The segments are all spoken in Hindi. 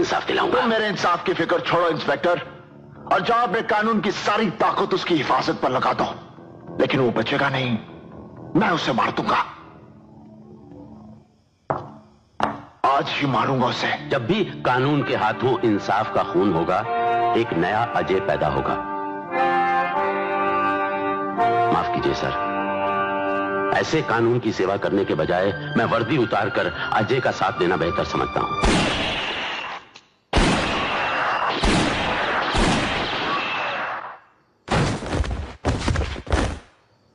इंसाफ दिलाऊंगा। तुम मेरे इंसाफ की फिक्र छोड़ो इंस्पेक्टर, और जाओ अपने कानून की सारी ताकत उसकी हिफाजत पर लगा दो, लेकिन वो बचेगा नहीं, मैं उसे मार दूंगा। आज ही मारूंगा उसे। जब भी कानून के हाथों इंसाफ का खून होगा, एक नया अजय पैदा होगा। माफ कीजिए सर, ऐसे कानून की सेवा करने के बजाय मैं वर्दी उतारकर अजय का साथ देना बेहतर समझता हूं।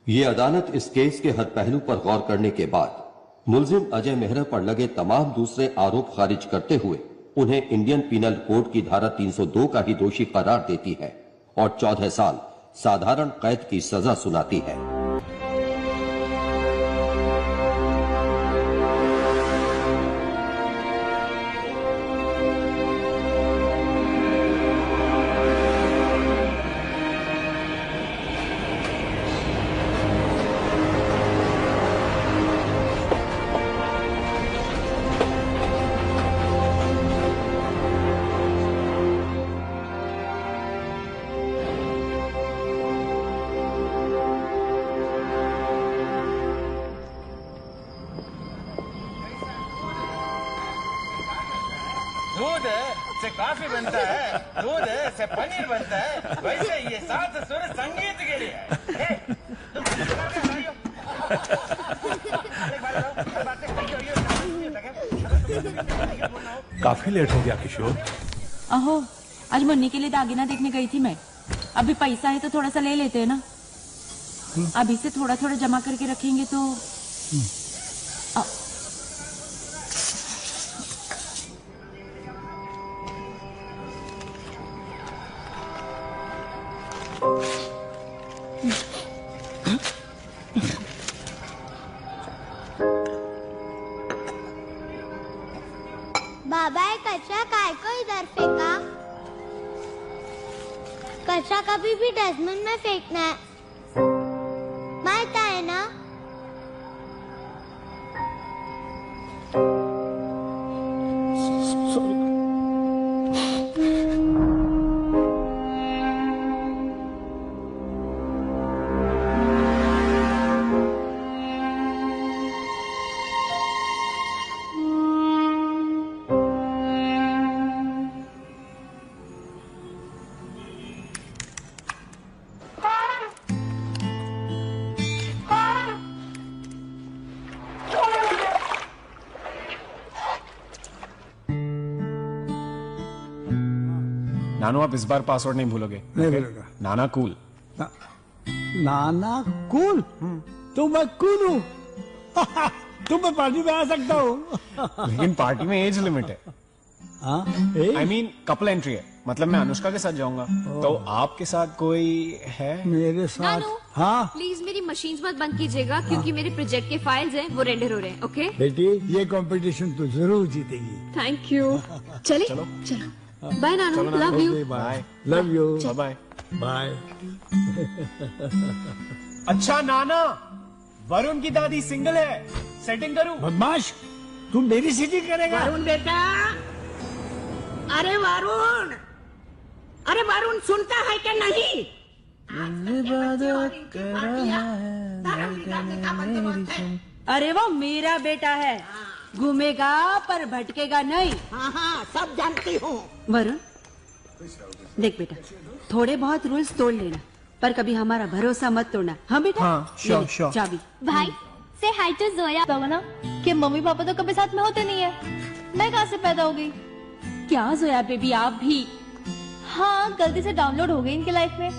ये अदालत इस केस के हर पहलू पर गौर करने के बाद मुलजिम अजय मेहरा पर लगे तमाम दूसरे आरोप खारिज करते हुए उन्हें इंडियन पीनल कोड की धारा 302 का ही दोषी करार देती है और 14 साल साधारण कैद की सजा सुनाती है। से कॉफी बनता है, दूध से पनीर बनता है, वैसे ये सात सुर संगीत के लिए है। काफी लेट हो गया किशोर। अहो, आज मुन्नी के लिए दागिना देखने गई थी मैं। अभी पैसा है तो थोड़ा सा ले लेते हैं ना। अभी से थोड़ा थोड़ा जमा करके रखेंगे तो बाबा ये कचरा काय को इधर फेंका? कचरा कभी भी डस्टबिन में फेंकना है, मालूम है ना? नानू आप इस बार पासवर्ड नहीं भूलोगे? नहीं भूलूंगा। नाना कूल। नाना कूल? तो मैं कूल हूँ। तुम मैं पार्टी में आ सकता हूँ। लेकिन पार्टी में एज लिमिट है। I mean, कपल एंट्री है, मतलब मैं अनुष्का के साथ जाऊंगा, तो आपके साथ कोई है? मेरे साथ? हाँ प्लीज मेरी मशीन्स मत बंद कीजिएगा, क्योंकि मेरे प्रोजेक्ट के फाइल्स हैं वो रेंडर हो रहे हैं। ओके बेटी, ये कंपटीशन तो जरूर जीतेगी। Thank you. चले चलो बाय नानू, love you. Bye love you. Bye bye. अच्छा नाना, वरुण की दादी सिंगल है, सेटिंग करूं? बदमाश, तुम मेरी सेटिंग करेगा? वरुण बेटा, अरे वरुण, अरे वरुण सुनता है क्या नहीं? अरे वो मेरा बेटा है, घूमेगा पर भटकेगा नहीं। हाँ हाँ सब जानती हूँ। वरुण देख बेटा, थोड़े बहुत रूल्स तोड़ लेना, पर कभी हमारा भरोसा मत तोड़ना। हाँ बेटा? हाँ, श्योर श्योर। चाबी भाई से हाय टू जोया। ना कि मम्मी पापा तो कभी साथ में होते नहीं है, मैं कहाँ से पैदा हो गई? क्या जोया बेबी, आप भी? हाँ गलती से डाउनलोड हो गई इनके लाइफ में,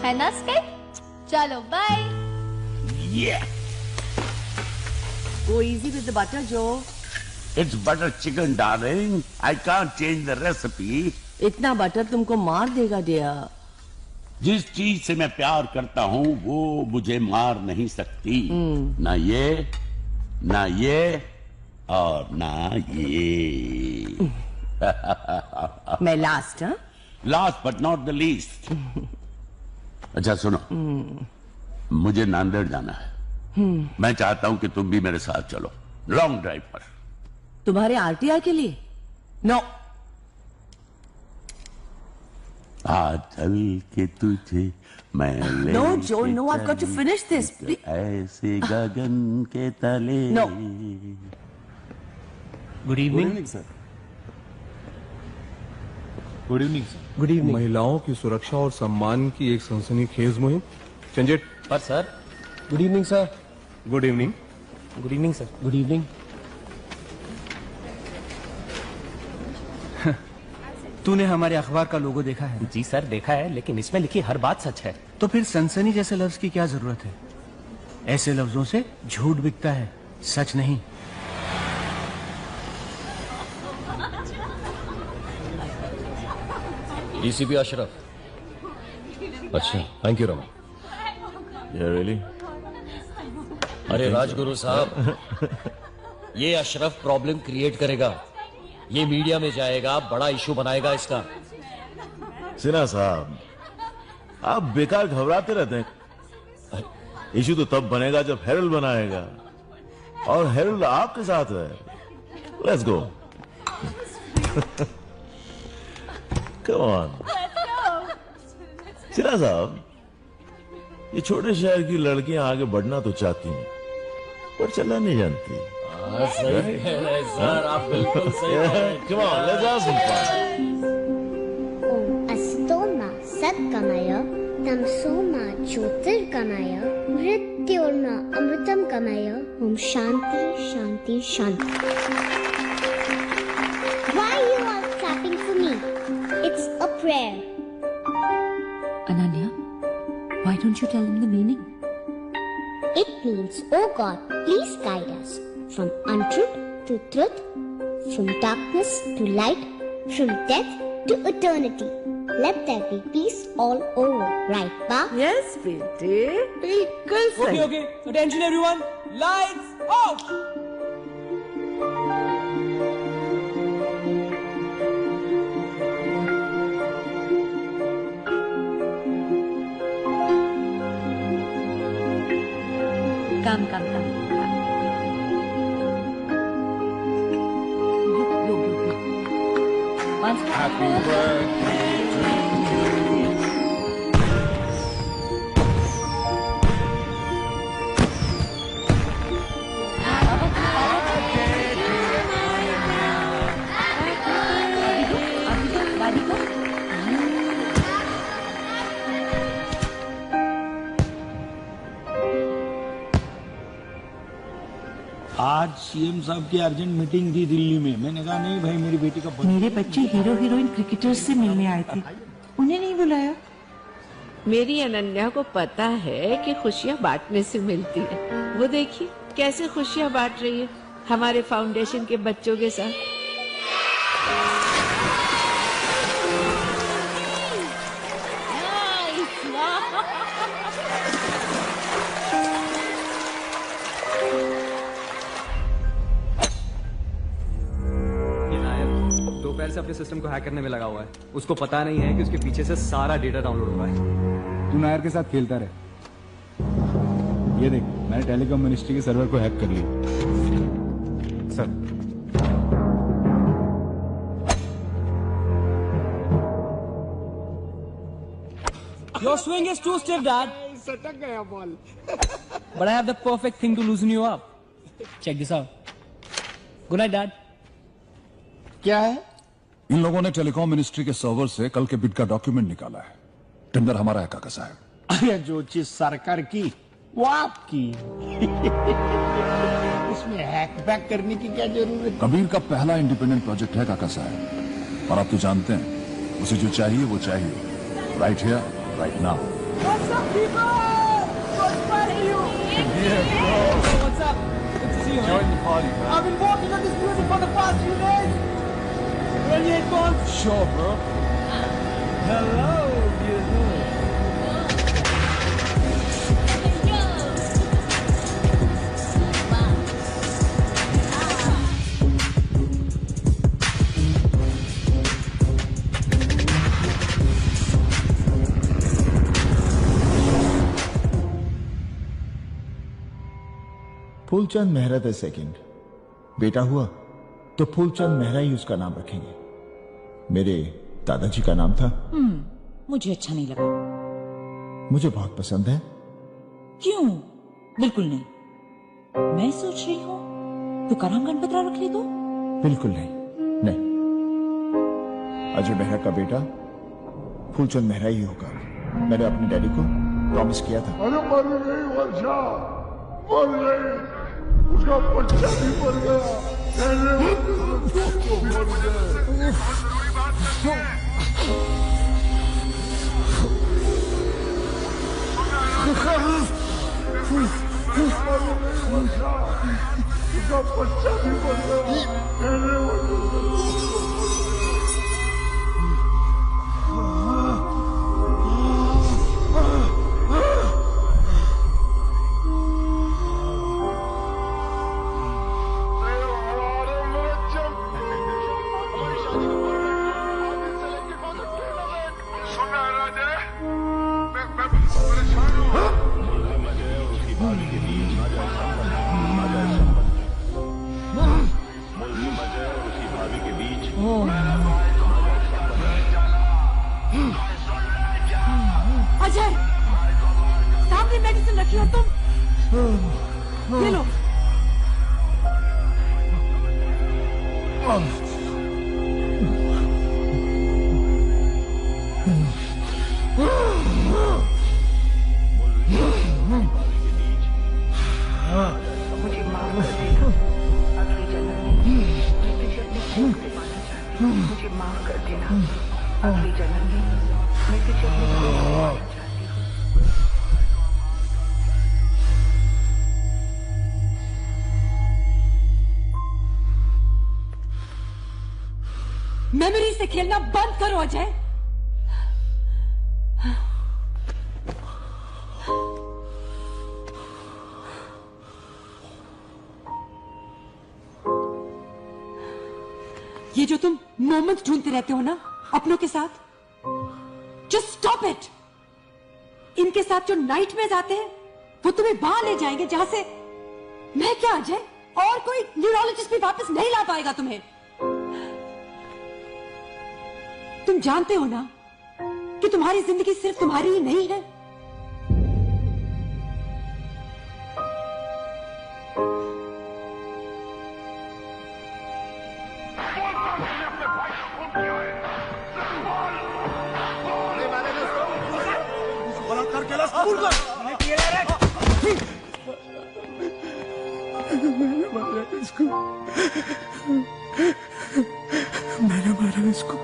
है ना स्काइप? चलो bye. Go easy with the butter, Joe. It's butter chicken, darling. I can't change the recipe. इतना बटर तुमको मार देगा डियर। जिस चीज से मैं प्यार करता हूँ वो मुझे मार नहीं सकती। ना ये, ना ये और ना ये। मैं लास्ट? हाँ, last but not the least. अच्छा सुनो, मुझे नांदेड़ जाना है। मैं चाहता हूं कि तुम भी मेरे साथ चलो लॉन्ग ड्राइव पर। तुम्हारे आरटीआई के लिए? नो, आज चल के तुझे मैं ले No, Joe, no, I've got to finish this. ऐसे गगन के तले। No. Good evening sir. Good evening sir. Good evening. महिलाओं की सुरक्षा और सम्मान की एक सनसनीखेज मुहिम। चंजेट पर sir. Good evening sir. Good evening. Good evening sir. Good evening. तूने हमारे अखबार का लोगो देखा है? जी सर देखा है, लेकिन इसमें लिखी हर बात सच है। तो फिर सनसनी जैसे लफ्ज की क्या जरूरत है? ऐसे लफ्जों से झूठ बिकता है, सच नहीं। डीसीपी अशरफ। अच्छा, थैंक यू रमा। रियली? अरे राजगुरु साहब, ये अशरफ प्रॉब्लम क्रिएट करेगा, ये मीडिया में जाएगा, बड़ा इशू बनाएगा इसका। सिन्हा साहब, आप बेकार घबराते रहते हैं। इशू तो तब बनेगा जब हेरल्ड बनाएगा, और हेरल्ड आपके साथ है। Let's go. Come on. Sinha साहब, ये छोटे शहर की लड़कियां आगे बढ़ना तो चाहती हैं, पर चलना नहीं जानती। सही कह रहे सर, आप बिल्कुल सही कह रहे हैं। Come on, let's have some fun. ओम अस्तोमा सत्कमय तमसोमा ज्योतिर्गमय मृत्योर्मा अमृतम गमय। ओम शांति शांति शांति। Why you all clapping for me? It's a prayer. Ananya, why don't you tell him the meaning? It means, oh God, please guide us from untruth to truth, from darkness to light, from death to eternity. Let there be peace all over, right, Pa? Yes, बेटे, बिल्कुल सही। Okay, attention everyone, lights off. Come. Happy birthday to you. आज सीएम साहब की अर्जेंट मीटिंग थी दिल्ली में। मैंने कहा नहीं भाई, मेरी बेटी का मेरे बच्चे हीरो हीरोइन क्रिकेटर्स से मिलने आए थे, उन्हें नहीं बुलाया। मेरी अनन्या को पता है कि खुशियाँ बांटने से मिलती है। वो देखिए कैसे खुशियाँ बांट रही है हमारे फाउंडेशन के बच्चों के साथ। दोपहर से अपने सिस्टम को हैक करने में लगा हुआ है। उसको पता नहीं है कि उसके पीछे से सारा डेटा डाउनलोड हो रहा है। तू नायर के साथ खेलता रहे। ये देख, मैंने टेलीकॉम मिनिस्ट्री के सर्वर को हैक कर लिया। Sir, Your swing is too stiff, Dad. सटक गया ball. But I have the perfect thing to loosen you up. Check this out. Good night, Dad. क्या है? इन लोगों ने टेलीकॉम मिनिस्ट्री के सर्वर से कल के बिड का डॉक्यूमेंट निकाला है। टेंडर हमारा है काका साहब। अरे जो चीज सरकार की वो आपकी। इसमें हैक पैक करने की क्या जरूरत है? कबीर का पहला इंडिपेंडेंट प्रोजेक्ट है काका साहब, और आप तो जानते हैं उसे जो चाहिए वो चाहिए। Right here, right now. What's up, people? What's finding you? What's up? Good to see you. Join the party, man. I've been working on this music for the past few days. Ready, headphones? Sure, bro. Hello, beautiful. Phoolchand Mehra the second बेटा हुआ तो फूलचंद मेहरा ही उसका नाम रखेंगे। मेरे दादाजी का नाम था मुझे अच्छा नहीं लगा। मुझे बहुत पसंद है। क्यों? बिल्कुल नहीं। मैं सोच रही हूँ तुकाराम गणपतरा रख ले तो। बिल्कुल नहीं। अजय मेहरा का बेटा फूलचंद मेहरा ही होगा। मैंने अपने डैडी को प्रॉमिस किया था। अरे मर गई वर्षा, मर गई, उसका बच्चा भी मर गया। उसका बच्चा भी मर गया। अजय, सामने मेडिसिन रखी हो तुम, ये लो। मुझे माफ कर देना, अगले जन्म में मैं तुझे अपने खून से मारना चाहती हूँ। मुझे माफ कर देना, अगले जन्म में मैं तुझे अपने खून से मारना चाहती हूँ। मेमोरी से खेलना बंद करो अजय। ये जो तुम मोमेंट ढूंढते रहते हो ना अपनों के साथ, जस्ट स्टॉप इट। इनके साथ जो नाइटमेयर्स आते हैं वो तुम्हें वहां ले जाएंगे जहां से मैं क्या अजय और कोई न्यूरोलॉजिस्ट भी वापस नहीं ला पाएगा तुम्हें। तुम जानते हो ना कि तुम्हारी जिंदगी सिर्फ तुम्हारी ही नहीं है। मैंने मारा इसको।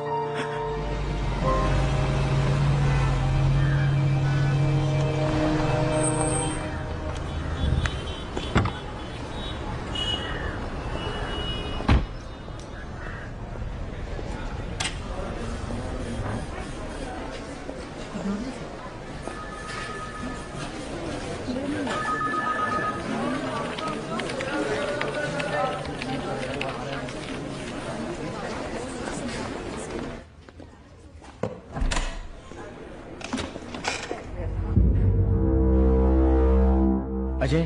अजय,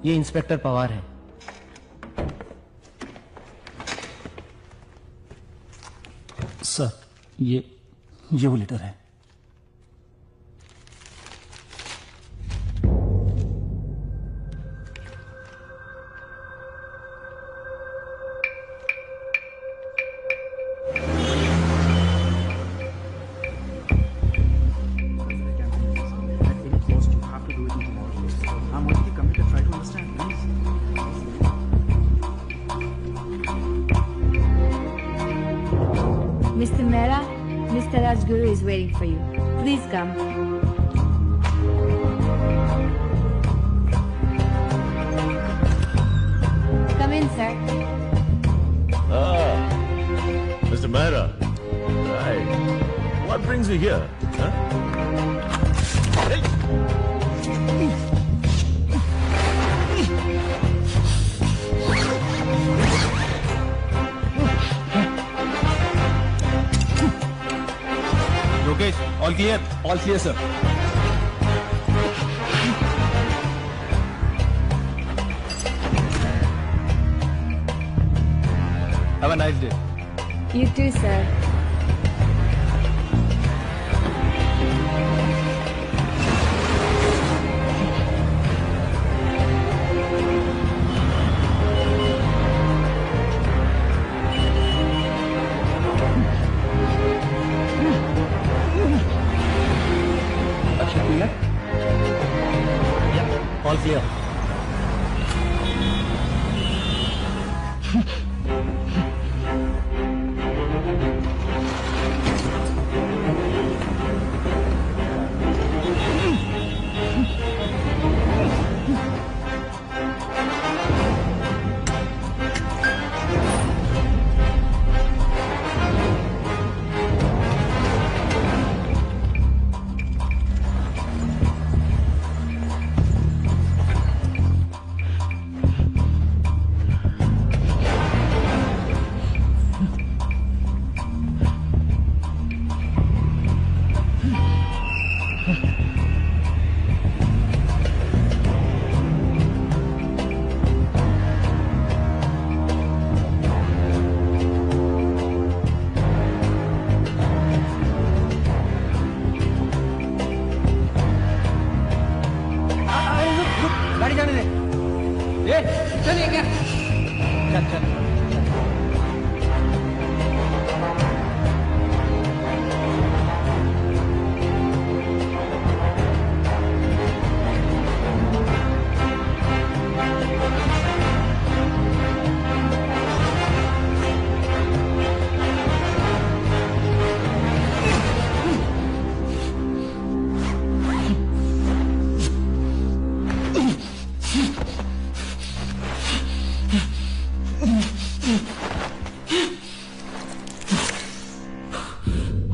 ये इंस्पेक्टर पवार है। सर, ये वो लेटर है। Mr. Mehra, Mr. Rajguru is waiting for you. Please come. Come in, sir. Mr. Mehra. Right. What brings you here? Huh? Hey. Yogesh, all clear? All clear, sir. Have a nice day. You too, sir. All clear. गाड़ी जाने दे। ए, चलिए क्या? चल चल।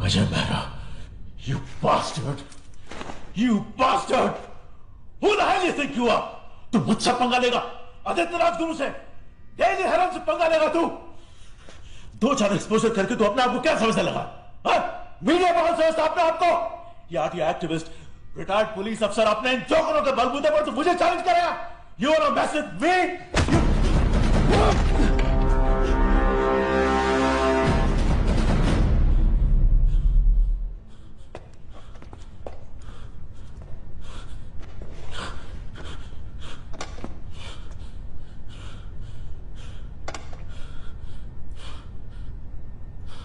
Ajay Mehra, you bastard! You bastard! Who the hell you think you are? तू मुझसे पंगा लेगा? आदित्य राजगुरु से? डेली हरम से पंगा लेगा तू? 2-4 एक्सपोजर करके तू अपने आप को क्या समझने लगा? हाँ? मीडिया पर समझता अपने आप को? ये आर्टी एक्टिविस्ट, रिटायर्ड पुलिस अफसर अपने इन जोकरों के बलबूते पर तो मुझे चैलेंज करेगा? You wanna mess with me?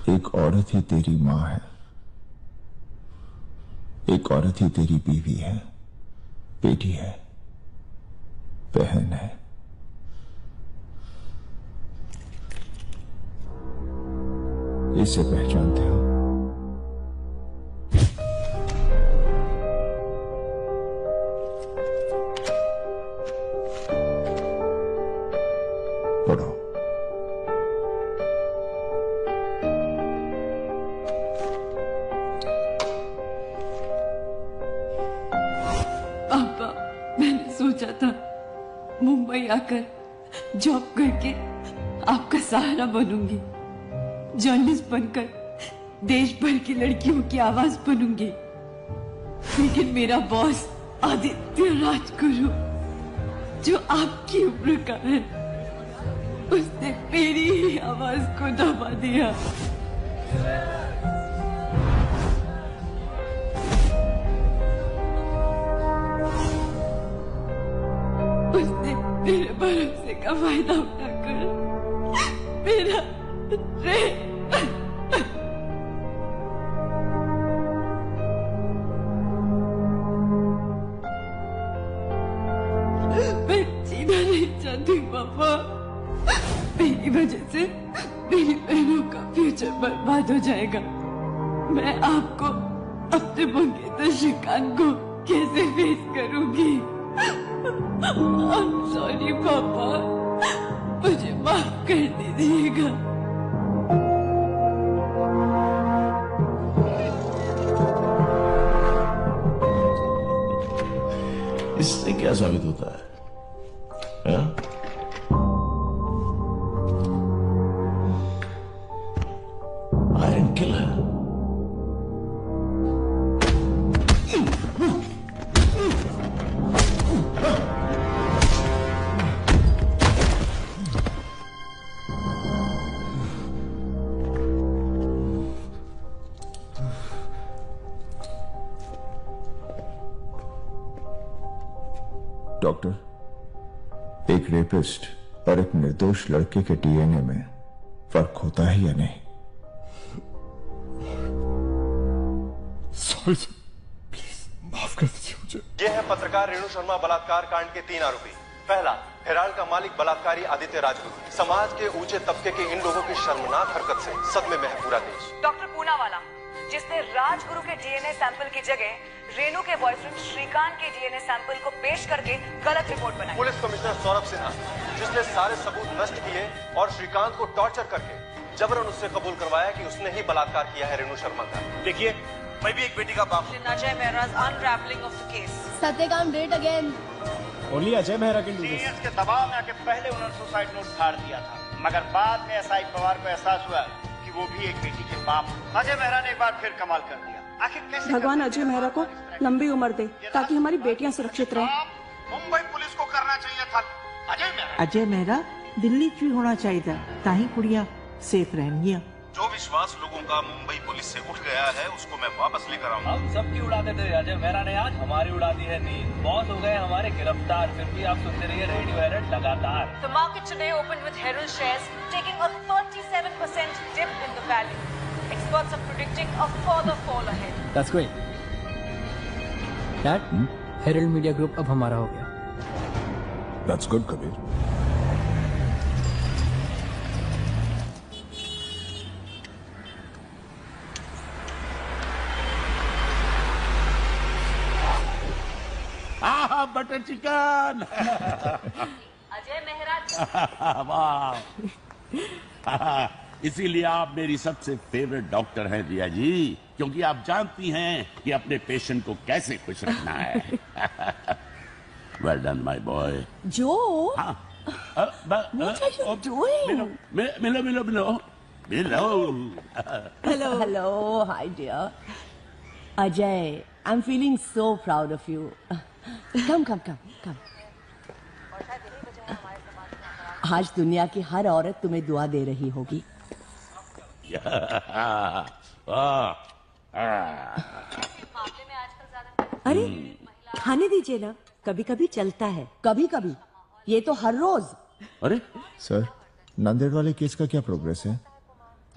एक औरत ही तेरी माँ है, एक औरत ही तेरी बीवी है, बेटी है, बहन है। इसे पहचानते हो? पढ़ो। पापा, मैंने सोचा था मुंबई आकर जॉब करके आपका सहारा बनूंगी, जर्नलिस्ट बनकर देश भर की लड़कियों की आवाज बनूंगी। लेकिन मेरा बॉस आदित्य राजगुरु, जो आपकी उम्र का है, उसने मेरी ही आवाज को दबा दिया। उसने मेरे भरोसे का फायदा उठाकर मेरा मैं जीना नहीं चाहती पापा। मेरी वजह से मेरी बहनों का फ्यूचर बर्बाद हो जाएगा। मैं आपको, अपने मंगेतर श्रीकांत को कैसे फेस करूंगी? I'm sorry पापा, मुझे माफ कर दीजिएगा। इससे क्या साबित होता है? हाँ? Iron killer. डॉक्टर, एक रेपिस्ट और एक निर्दोष लड़के के डीएनए में फर्क होता है या नहीं? सॉरी सर, प्लीज माफ कर दीजिए मुझे। ये है पत्रकार रेणु शर्मा बलात्कार कांड के 3 आरोपी। पहला, हेराल्ड का मालिक बलात्कारी आदित्य राजगुरु। समाज के ऊंचे तबके के इन लोगों की शर्मनाक हरकत से सदमे में है पूरा देश। डॉक्टर पूनावाला, जिसने राजगुरु के डीएनए सैंपल की जगह रेणु के बॉयफ्रेंड श्रीकांत के डीएनए सैंपल को पेश करके गलत रिपोर्ट बनाई। पुलिस कमिश्नर सौरभ सिन्हा, जिसने सारे सबूत नष्ट किए और श्रीकांत को टॉर्चर करके जबरन उससे कबूल करवाया कि उसने ही बलात्कार किया है रेणु शर्मा का। देखिए, मैं भी एक बेटी का बाप हूं। Ajay Mehraj unravelling of the case. Satyakam date again. Only Ajay Mehra can do this. के दबाव में आके पहले उन्होंने सुसाइड नोट फाड़ दिया था, मगर बाद में एसआई पवार को एहसास हुआ कि वो भी एक बेटी के बाप। अजय मेहरा ने एक बार फिर कमाल कर दिया। आखिर कैसे भगवान अजय मेहरा को लंबी उम्र दे ताकि हमारी बेटियां सुरक्षित रहें। मुंबई पुलिस को करना चाहिए था। अजय मेहरा दिल्ली क्यों होना चाहिए था, ताही कुड़ियां सेफ रहेंगी। जो विश्वास लोगों का मुंबई पुलिस से उठ गया है उसको मैं वापस लेकर आऊंगा। हम सबकी उड़ाते थे, अजय मेहरा ने आज हमारी उड़ा दी है नींद। बॉस हो गए हमारे गिरफ्तार, फिर भी आप सुनते रहिए रेडियो एरर लगातार। The market today opened with Herald shares taking a 37% dip in the value. Experts are predicting a further fall ahead. That's great. Dad, Herald Media Group अब हमारा हो गया। That's good, Kabir. Butter chicken. Ajay Mehra. वाह, इसीलिए आप मेरी सबसे फेवरेट डॉक्टर हैं दिया जी, क्योंकि आप जानती हैं कि अपने पेशेंट को कैसे खुश रखना है। Well done my boy. जो मिलो मिलो मिलो मिलो। Hello hi dear Ajay, I am feeling so proud of you. Come come come come. आज दुनिया की हर औरत तुम्हें दुआ दे रही होगी। अरे खाने दीजिए ना, कभी कभी चलता है। कभी कभी, ये तो हर रोज। अरे सर, नांदेड़ वाले केस का क्या प्रोग्रेस है?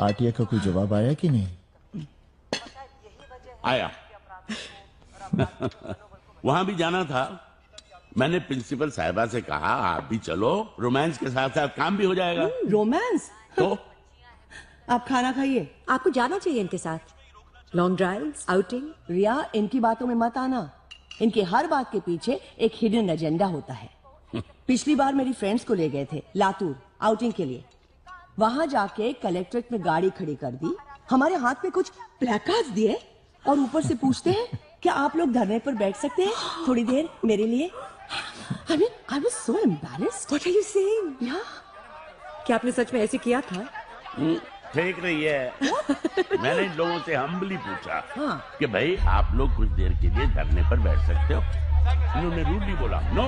आरटीआई का कोई जवाब आया कि नहीं? आया। वहां भी जाना था। मैंने प्रिंसिपल साहिबा से कहा आप भी चलो, रोमांस के साथ साथ काम भी हो जाएगा। रोमांस? तो आप खाना खाइए, आपको जाना चाहिए इनके साथ। Long drives, outing. रिया, इनकी बातों में मत आना। इनके हर बात के पीछे एक हिडन एजेंडा होता है। पिछली बार मेरी फ्रेंड्स को ले गए थे लातूर आउटिंग के लिए। वहां जाके कलेक्ट्रेट में गाड़ी खड़ी कर दी, हमारे हाथ में कुछ प्लेकार्ड्स दिए और ऊपर से पूछते हैं क्या आप लोग धरने पर बैठ सकते हैं थोड़ी देर मेरे लिए। I mean, I was so embarrassed. What are you saying? Yeah. क्या आपने सच में ऐसे किया था? ठीक नहीं है। मैंने इन लोगों से हम्बली पूछा कि भाई आप लोग कुछ देर के लिए धरने पर बैठ सकते हो। इन्होंने रूडली बोला नो।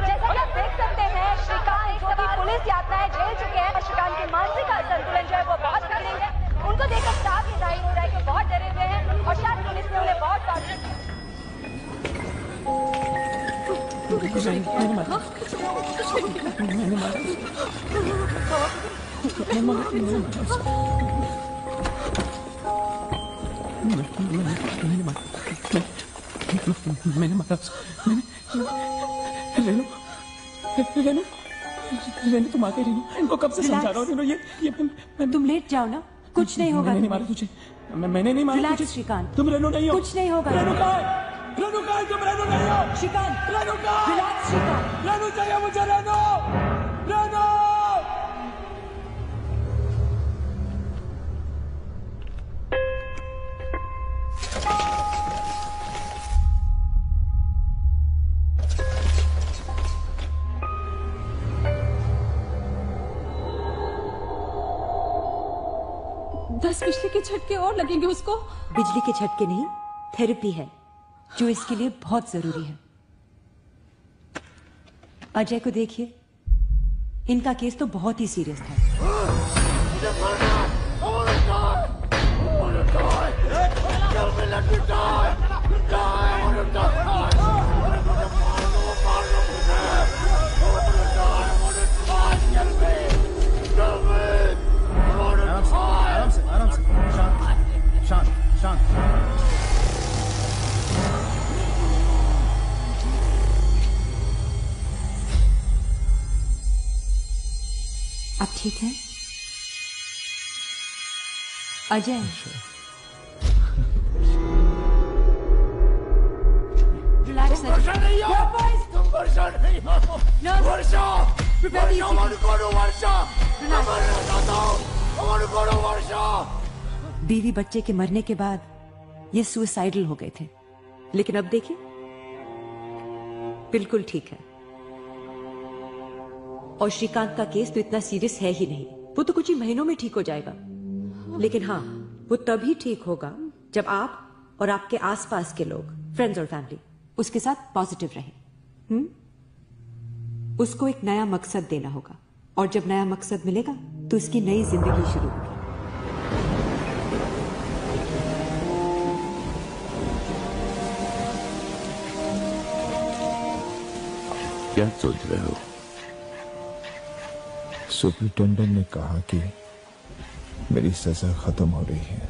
जैसा कि आप देख सकते हैं, श्रीकांत जो कि पुलिस यातनाएं झेल चुके हैं, श्रीकांत के मानसिक संतुलन जो है वो बहुत बिगड़े हैं। उनको देखकर साफ ये जाहिर हो रहा है कि बहुत डरे हुए हैं और शायद पुलिस ने उन्हें बहुत मैंने मारा। रेनू रेनू रेनू तुम आ गई। रेनू, इनको कब से समझा रहा हूँ। रेनू ये तुम लेट जाओ ना, कुछ नहीं होगा। मैंने नहीं मारा तुझे, मैंने नहीं मारा तुझे। श्रीकांत, तुम रेनू नहीं हो। कुछ नहीं होगा। रेनू कहाँ है? रेनू कहाँ है? तुम रेनू नहीं हो। श्रीकांत, रेनू कहाँ है? रिलैक्स श्रीकांत। रेनू चाहिए मुझे। रेनू रेनू दस बिजली के झटके और लगेंगे उसको। बिजली के झटके नहीं, थेरेपी है जो इसके लिए बहुत जरूरी है। अजय को देखिए, इनका केस तो बहुत ही सीरियस था। आप ठीक हैं? अजय, रिलैक्स। वर्षा नहीं हो, तुम वर्षा नहीं हो। वर्षा, वर्षा। बीवी बच्चे के मरने के बाद ये सुसाइडल हो गए थे, लेकिन अब देखिए बिल्कुल ठीक है। और श्रीकांत का केस तो इतना सीरियस है ही नहीं, वो तो कुछ ही महीनों में ठीक हो जाएगा। लेकिन हाँ, वो तभी ठीक होगा जब आप और आपके आसपास के लोग, फ्रेंड्स और फैमिली, उसके साथ पॉजिटिव रहें। उसको एक नया मकसद देना होगा, और जब नया मकसद मिलेगा तो उसकी नई जिंदगी शुरू होगी। क्या सोच रहे हो? सुपरिटेंडेंट ने कहा कि मेरी सजा खत्म हो रही है।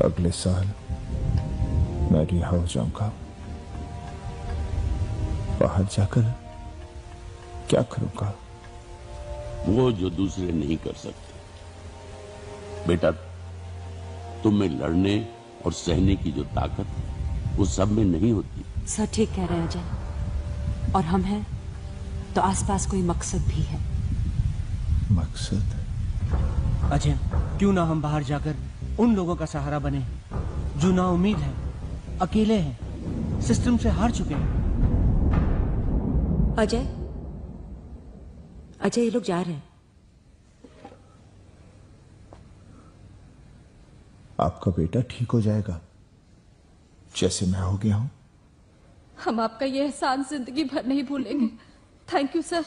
अगले साल मैं रिहा हो जाऊंगा। बाहर जाकर क्या करूंगा? वो जो दूसरे नहीं कर सकते। बेटा, तुम में लड़ने और सहने की जो ताकत है वो सब में नहीं होती। सर ठीक कह रहे हैं अजय, और हम हैं तो आसपास कोई मकसद भी है। मकसद? अजय, क्यों ना हम बाहर जाकर उन लोगों का सहारा बने जो ना उम्मीद है, अकेले हैं, सिस्टम से हार चुके हैं। अजय, ये लोग जा रहे हैं। आपका बेटा ठीक हो जाएगा, जैसे मैं हो गया हूं। हम आपका ये एहसान जिंदगी भर नहीं भूलेंगे। Thank you sir,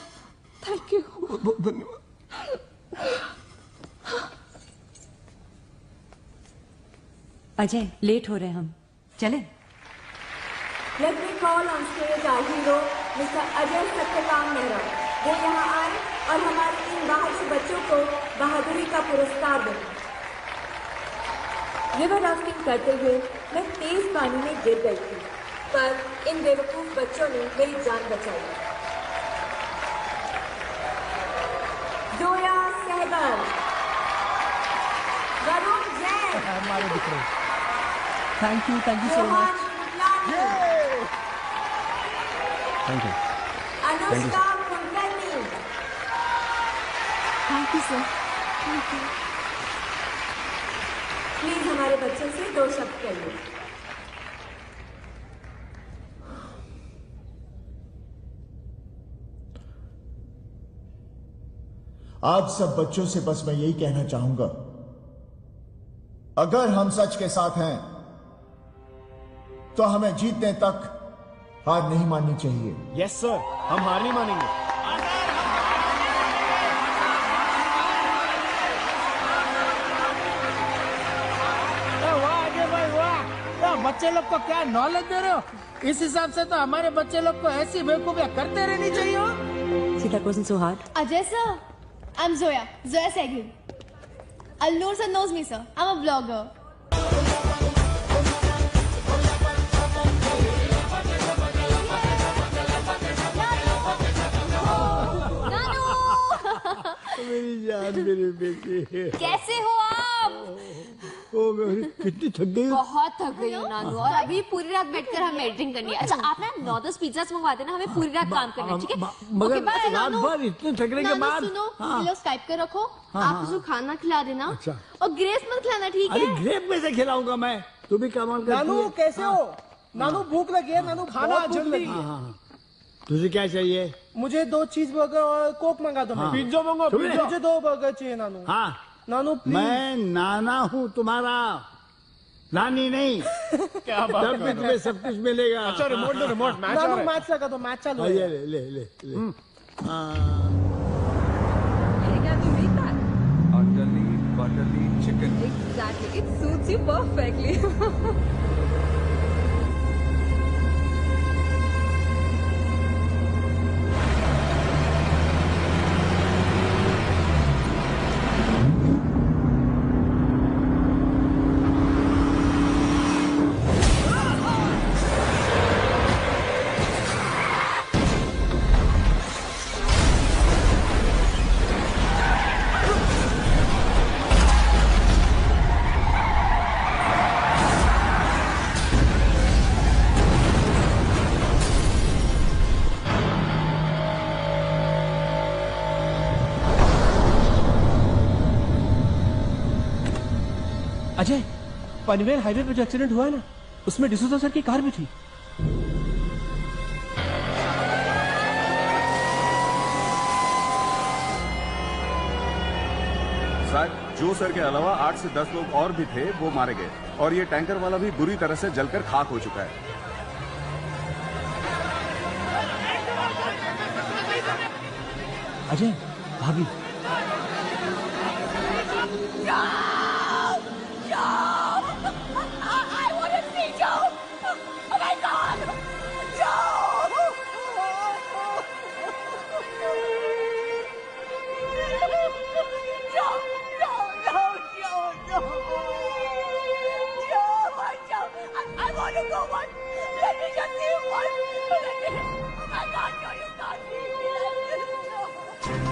thank you. धन्यवाद। अजय, लेट हो रहे हैं हम, चले। Let me call on stage our hero, Mr. Ajay Satyakam Mehra. वो यहाँ आए और हमारे इन बाहर से बच्चों को बहादुरी का पुरस्कार दें। रिवर राफ्टिंग करते हुए मैं तेज पानी में गिर गई थी, पर इन बेवकूफ बच्चों ने मेरी जान बचाई। Zoya Sehgal, Varun Jain, thank you so much. Thank you. Anushka Kulkarni, thank you sir, thank you. Please हमारे बच्चों से 2 शब्द कहिए। आज सब बच्चों से बस मैं यही कहना चाहूंगा, अगर हम सच के साथ हैं तो हमें जीतने तक हार नहीं माननी चाहिए। यस सर, हम हार नहीं मानेंगे। बच्चे लोग को क्या नॉलेज दे रहे हो? इस हिसाब से तो हमारे बच्चे लोग को ऐसी बेवकूफियां करते रहनी चाहिए। See, that wasn't so hard. Ajay sir, I'm Zoya Sehgal. Alnoor sir knows me sir. I'm a blogger. मेरी जान, मेरी बेटी। कैसे हो आप? कितनी थक गई? बहुत थक गई हूँ नानू, और अभी पूरी रात बैठकर हम एडिटिंग करनी है। अच्छा आप ना 9-10 पिज्जा मंगवा देना, हमें पूरी रात काम करना है, ठीक है? मगर रात भर इतने थकने के बाद। सुनो, ये लो स्काइप कर रखो, आप उसको खाना खिला देना। अच्छा। और ग्रेप्स मत खिलाना, ठीक है? अरे ग्रेप में से खिलाऊंगा मैं, तू भी कमाल कर। नानू कैसे हो? नानू भूख लगी है, नानू खाना जल्दी। तुझे क्या चाहिए? मुझे 2 चीज बर्गर और कोक मंगा दो। पिज्जा मंगा। मुझे 2 बर्गर चाहिए नानू। हाँ नानू प्लीज। मैं नाना हूँ तुम्हारा, नानी नहीं। क्या बात तब भी तुम्हें सब कुछ मिलेगा। अच्छा रिमोट दो, रिमोट। मैच लगा दो, मैच चालू है। ले ले ले ले। Butterly chicken. Exactly, it suits you perfectly. Ajay, Panvel highway पे जो एक्सीडेंट हुआ है ना, उसमें डिसूजा सर की कार भी थी। जो सर के अलावा 8 से 10 लोग और भी थे, वो मारे गए और ये टैंकर वाला भी बुरी तरह से जलकर खाक हो चुका है। अजय, भाभी।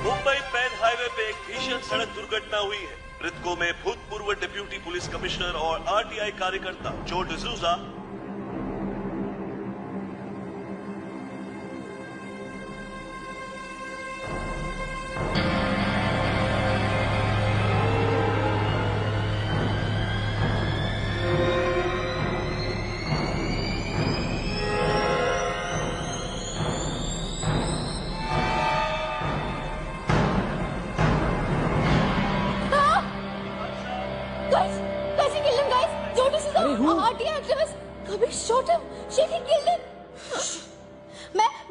मुंबई पैन हाईवे पे एक भीषण सड़क दुर्घटना हुई है। मृतकों में भूतपूर्व डिप्यूटी पुलिस कमिश्नर और आरटीआई कार्यकर्ता जो डिसूजा,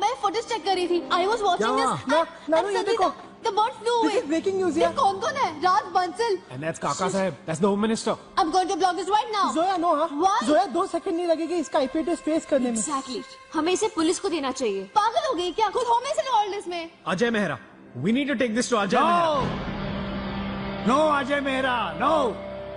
मैं फुटेज चेक कर रही थी। I was watching this. नानू ये देखो। The bird flew away. This is breaking news ये यार। कौन है? राज बंसल। And that's Kaka साहब. That's the Home Minister. I'm going to block this right now. Zoya no हाँ। Why? जोया 2 सेकंड नहीं लगेगी इसका IP एड्रेस ट्रेस करने में। Exactly. हमें इसे पुलिस को देना चाहिए। पागल हो गई क्या? खुद होम मिनिस्टर इन्वॉल्वड इसमें। Ajay Mehra. We need to take this to Ajay Mehra. No Ajay Mehra, no.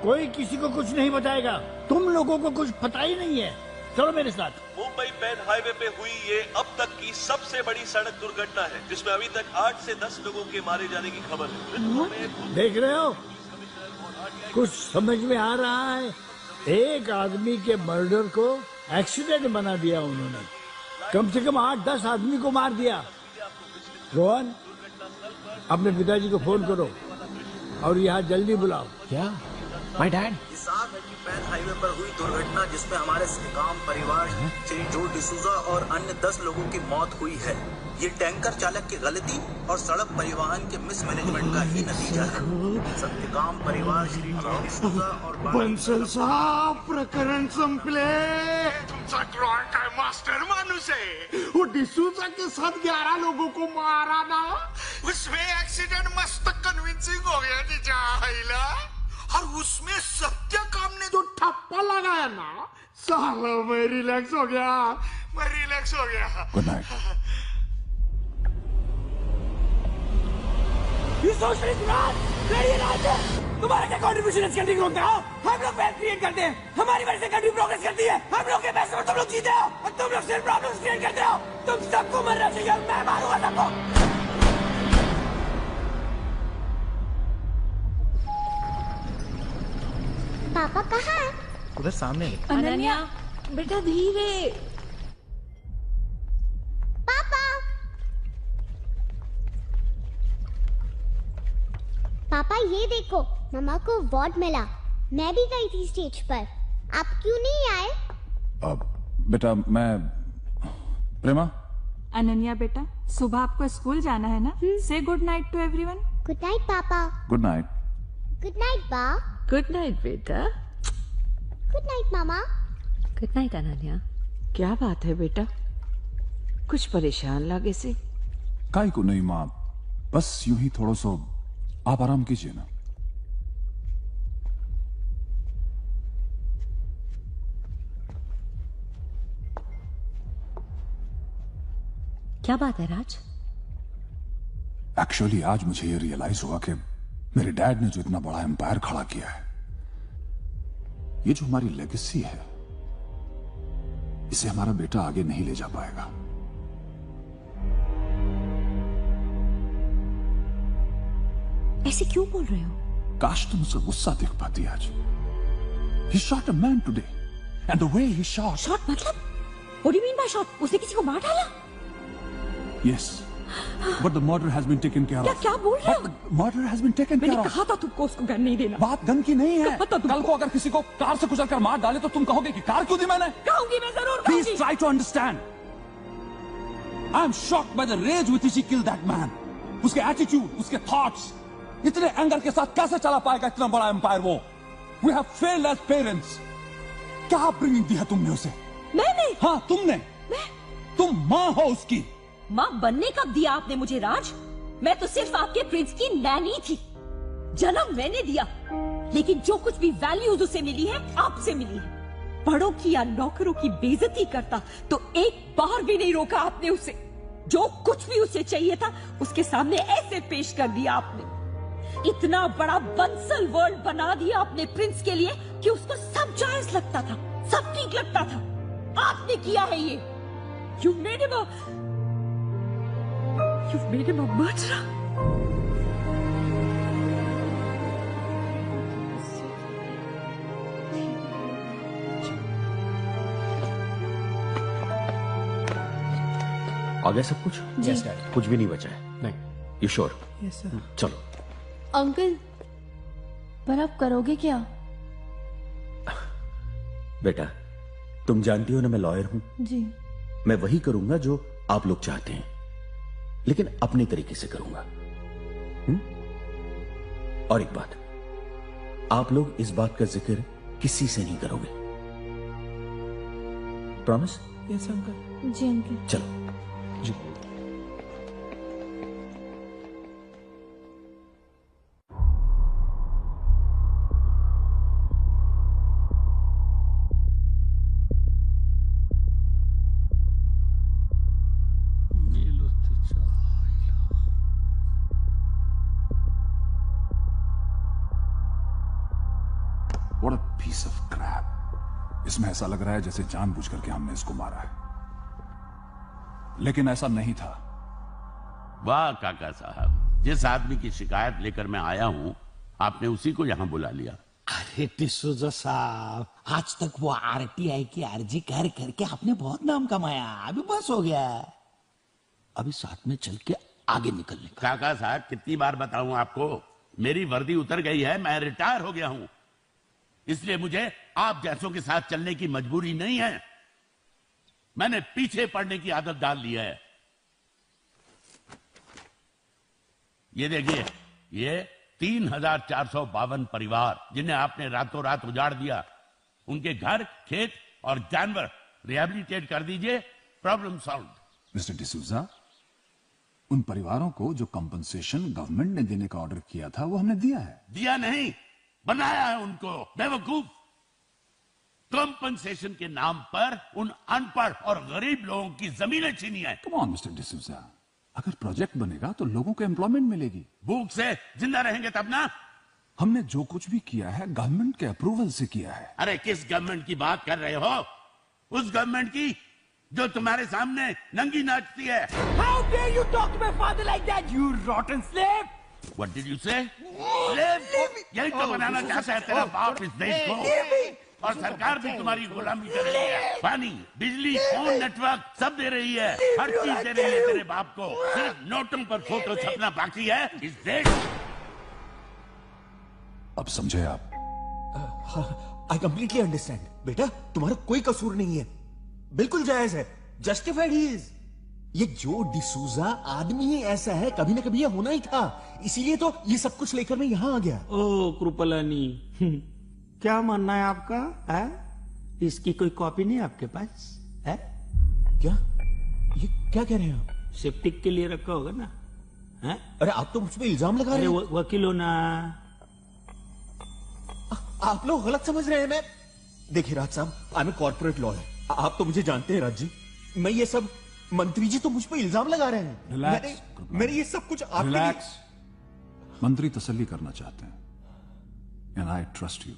कोई किसी को कुछ नहीं बताएगा। तुम लोगों को कुछ पता ही नहीं है। चलो मेरे साथ। मुंबई पैन हाईवे पे हुई ये अब तक की सबसे बड़ी सड़क दुर्घटना है, जिसमें अभी तक 8 से 10 लोगों के मारे जाने की खबर है। देख रहे हो, कुछ समझ में आ रहा है। एक आदमी के मर्डर को एक्सीडेंट बना दिया उन्होंने। कम से कम 8-10 आदमी को मार दिया। रोहन, अपने पिताजी को फोन करो और यहाँ जल्दी बुलाओ। क्या? My dad. पैन हाईवे पर हुई दुर्घटना जिसमें हमारे श्रीकांत परिवार श्री जो डिसूजा और अन्य 10 लोगों की मौत हुई है, ये टैंकर चालक की गलती और सड़क परिवहन के मिसमैनेजमेंट का ही नतीजा है। सत्यकाम परिवार श्री जो डिसूजा और बंसल साहब, प्रकरण संपले। तुमचा क्राइम काय मास्टर माणूस है। वो डिसूजा के साथ 11 लोगों को मारा ना, उसमें एक्सीडेंट मस्त कन्विंसिंग हो गया तिच्या आईला। और उसमें सत्यकाम ने जो ठप्पा लगाया ना, साला मैं रिलैक्स हो गया। Good night. तुम्हारा क्या कॉन्ट्रीब्यूशन इस कंट्री को रोकते हो? हम लोग वेल्थ क्रिएट करते हैं, हमारी वजह से कंट्री प्रोग्रेस करती है। हम लोग के पैसे में तुम लोग जीते हो और तुम लोग सिर्फ प्रॉब्लम्स क्रिएट करते हो। तुम सबको मरना चाहिए, मैं मारूंगा सबको। पापा कहाँ है? उधर सामने। अनन्या, बेटा धीरे। पापा, पापा ये देखो, मम्मा को अवार्ड मिला। मैं भी गई थी स्टेज पर, आप क्यों नहीं आए? अब बेटा मैं प्रेमा। अनन्या बेटा, सुबह आपको स्कूल जाना है ना? से good night to everyone. Good night पापा। Good night. गुड नाइट बा। गुड नाइट बेटा। गुड नाइट मामा। Good night Ananya. क्या बात है बेटा, कुछ परेशान लगे से? काई को नहीं माँ, बस यूं ही थोड़ा सा आप आराम कीजिए ना। क्या बात है राज? एक्चुअली आज मुझे ये रियलाइज हुआ कि मेरे डैड ने जो इतना बड़ा एम्पायर खड़ा किया है, ये जो हमारी लेगेसी है, इसे हमारा बेटा आगे नहीं ले जा पाएगा। ऐसे क्यों बोल रहे हो? काश तुम उसका गुस्सा देख पाती आज। He shot a man today, and the way he shot. Shot मतलब? What do you mean by shot? उसने किसी को मार डाला? Yes, But the murder has been taken care of. क्या बोल रहे हो? Murder has been taken care मैंने of. कहा था तुमको उसको गन नहीं देना। बात गन की नहीं है। कल को अगर किसी को कार से कुचल कर मार डाले तो तुम कहोगे कि कार क्यों दी मैंने? कहूंगी, मैं जरूर कहूंगी। Please try to understand. I am shocked by the rage with which he killed that man. उसके attitude, उसके thoughts, इतने एंगर के साथ कैसे चला पाएगा इतना बड़ा एम्पायर वो? We have failed as parents. क्या अपब्रिंगिंग दी है तुमने उसे? मैंने? हाँ तुमने। तुम माँ हो उसकी। माँ बनने कब दिया आपने मुझे राज? मैं तो सिर्फ आपके प्रिंस की नैनी थी। जन्म मैंने दिया, लेकिन जो कुछ भी वैल्यूज उसे मिली है आपसे मिली है। बड़ों की या नौकरों की बेइज्जती करता तो एक बार भी नहीं रोका आपने उसे। जो कुछ भी उसे चाहिए था उसके सामने ऐसे पेश कर दिया आपने। इतना बड़ा बंसल वर्ल्ड बना दिया आपने प्रिंस के लिए कि उसको सब जायज लगता था, सब ठीक लगता था। आपने किया है ये। You've made him a murderer. आ गया सब कुछ? Yes, Dad. कुछ भी नहीं बचा है? नहीं। You sure? Yes, sir. चलो। अंकल, पर आप करोगे क्या? बेटा, तुम जानती हो ना मैं लॉयर हूं। जी। मैं वही करूंगा जो आप लोग चाहते हैं, लेकिन अपने तरीके से करूंगा। और एक बात, आप लोग इस बात का जिक्र किसी से नहीं करोगे। प्रॉमिस? Yes uncle. जी अंकल। चलो। जी। What a piece of crap. इसमें ऐसा लग रहा है जैसे जानबूझ करके हमने इसको मारा है, लेकिन ऐसा नहीं था। वाह काका साहब, जिस आदमी की शिकायत लेकर मैं आया हूं आपने उसी को यहां बुला लिया। अरे डिसूजा साहब, आज तक वो आरटीआई की अर्जी कर करके आपने बहुत नाम कमाया, अभी बस हो गया। अभी साथ में चल के आगे निकलने का। काका साहब कितनी बार बताऊं आपको, मेरी वर्दी उतर गई है, मैं रिटायर हो गया हूं, इसलिए मुझे आप जैसों के साथ चलने की मजबूरी नहीं है। मैंने पीछे पड़ने की आदत डाल ली है। ये देखिए, ये 3452 परिवार जिन्हें आपने रातों रात उजाड़ दिया, उनके घर, खेत और जानवर रिहैबिलिटेट कर दीजिए, प्रॉब्लम सॉल्व। मिस्टर डिसूजा, उन परिवारों को जो कंपनसेशन गवर्नमेंट ने देने का ऑर्डर किया था वो हमने दिया है। दिया नहीं, बनाया है उनको, बेवकूफ। कंपनसेशन के नाम पर उन अनपढ़ और गरीब लोगों की जमीनें छीनी है। कम ऑन मिस्टर डिसूजा, अगर प्रोजेक्ट बनेगा तो लोगों को एम्प्लॉयमेंट मिलेगी। भूख से जिंदा रहेंगे तब ना। हमने जो कुछ भी किया है गवर्नमेंट के अप्रूवल से किया है। अरे किस गवर्नमेंट की बात कर रहे हो? उस गवर्नमेंट की जो तुम्हारे सामने नंगी नाचती है। How dare you talk to my father like that, you rotten slave? What did you say? यही तो बनाना चाहता है तेरा बाप इस देश को, और सरकार भी तुम्हारी गुलामी कर रही है। पानी, बिजली, फोन नेटवर्क सब दे रही है, हर चीज दे रही है तेरे बाप को। सिर्फ नोटों पर फोटो छपना बाकी है इस देश। अब समझे आप? I completely understand. बेटा, तुम्हारा कोई कसूर नहीं है, बिल्कुल जायज है, जस्टिफाइड ही इज। ये जो डिसूजा आदमी ही ऐसा है, कभी ना कभी ये होना ही था, इसीलिए तो ये सब कुछ लेकर मैं यहाँ आ गया। ओ कृपलानी, क्या मानना है आपका? है? इसकी कोई कॉपी नहीं आपके पास है? क्या? ये क्या कह रहे हैं आप? सेप्टिक के लिए रखा होगा ना? है? अरे आप तो मुझ पर इल्जाम लगा रहे हैं। वकील हो ना। आप लोग गलत समझ रहे हैं। मैं देखिए राज साहब, I am a corporate lawyer, आप तो मुझे जानते हैं राज जी। मैं ये सब, मंत्री जी तो मुझ पर इल्जाम लगा रहे हैं। रिलैक्स, मैंने ये सब कुछ आपके लिए... रिलैक्स। मंत्री तसल्ली करना चाहते हैं, and I trust you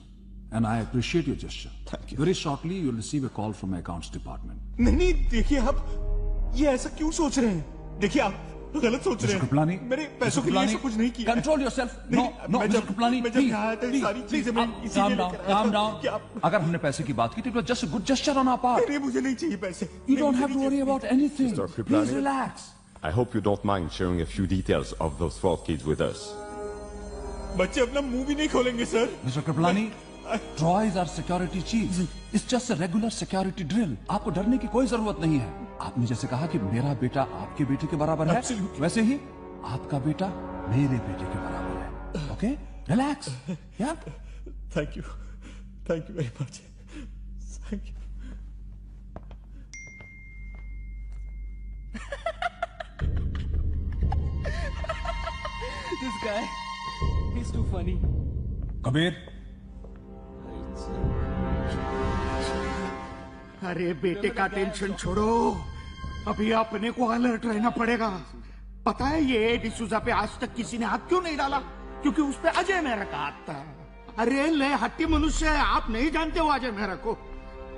and I appreciate your gesture. Thank you. Very shortly you will receive a call from accounts department. नहीं, देखिए आप ये ऐसा क्यों सोच रहे हैं? देखिए आप गलत सोच रहे हैं। कृपलानी, मेरे पैसों के लिए ऐसा कुछ नहीं किया। Control yourself. No no mister Kripalani, मैं जब यहाँ आया था सारी चीजें मैं काम डाउन। अगर हमने पैसे की बात की तो it was just a good gesture on our part. नहीं, मुझे नहीं चाहिए पैसे। You don't have to worry about anything. Please relax. I hope you don't mind sharing a few details of those 12 kids with us. बच्चे अपना मुंह भी नहीं खोलेंगे sir. Mr. Kripalani, Troy is our security chief. It's just a regular security drill. आपको डरने की कोई जरूरत नहीं है। आपने जैसे कहा कि मेरा बेटा आपके बेटे के बराबर है, वैसे ही आपका बेटा मेरे बेटे के बराबर है। Okay? Relax. Yeah? Thank you very much. Thank you. This guy, he's too funny. Kabir, अरे बेटे का टेंशन छोड़ो, अभी अपने को अलर्ट रहना पड़ेगा। पता है ये डिसूजा पे आज तक किसी ने हाथ क्यों नहीं डाला? क्योंकि उस पे अजय मेहरा का हाथ था। अरे ले हट्टी मनुष्य है, आप नहीं जानते हो अजय मेहरा को।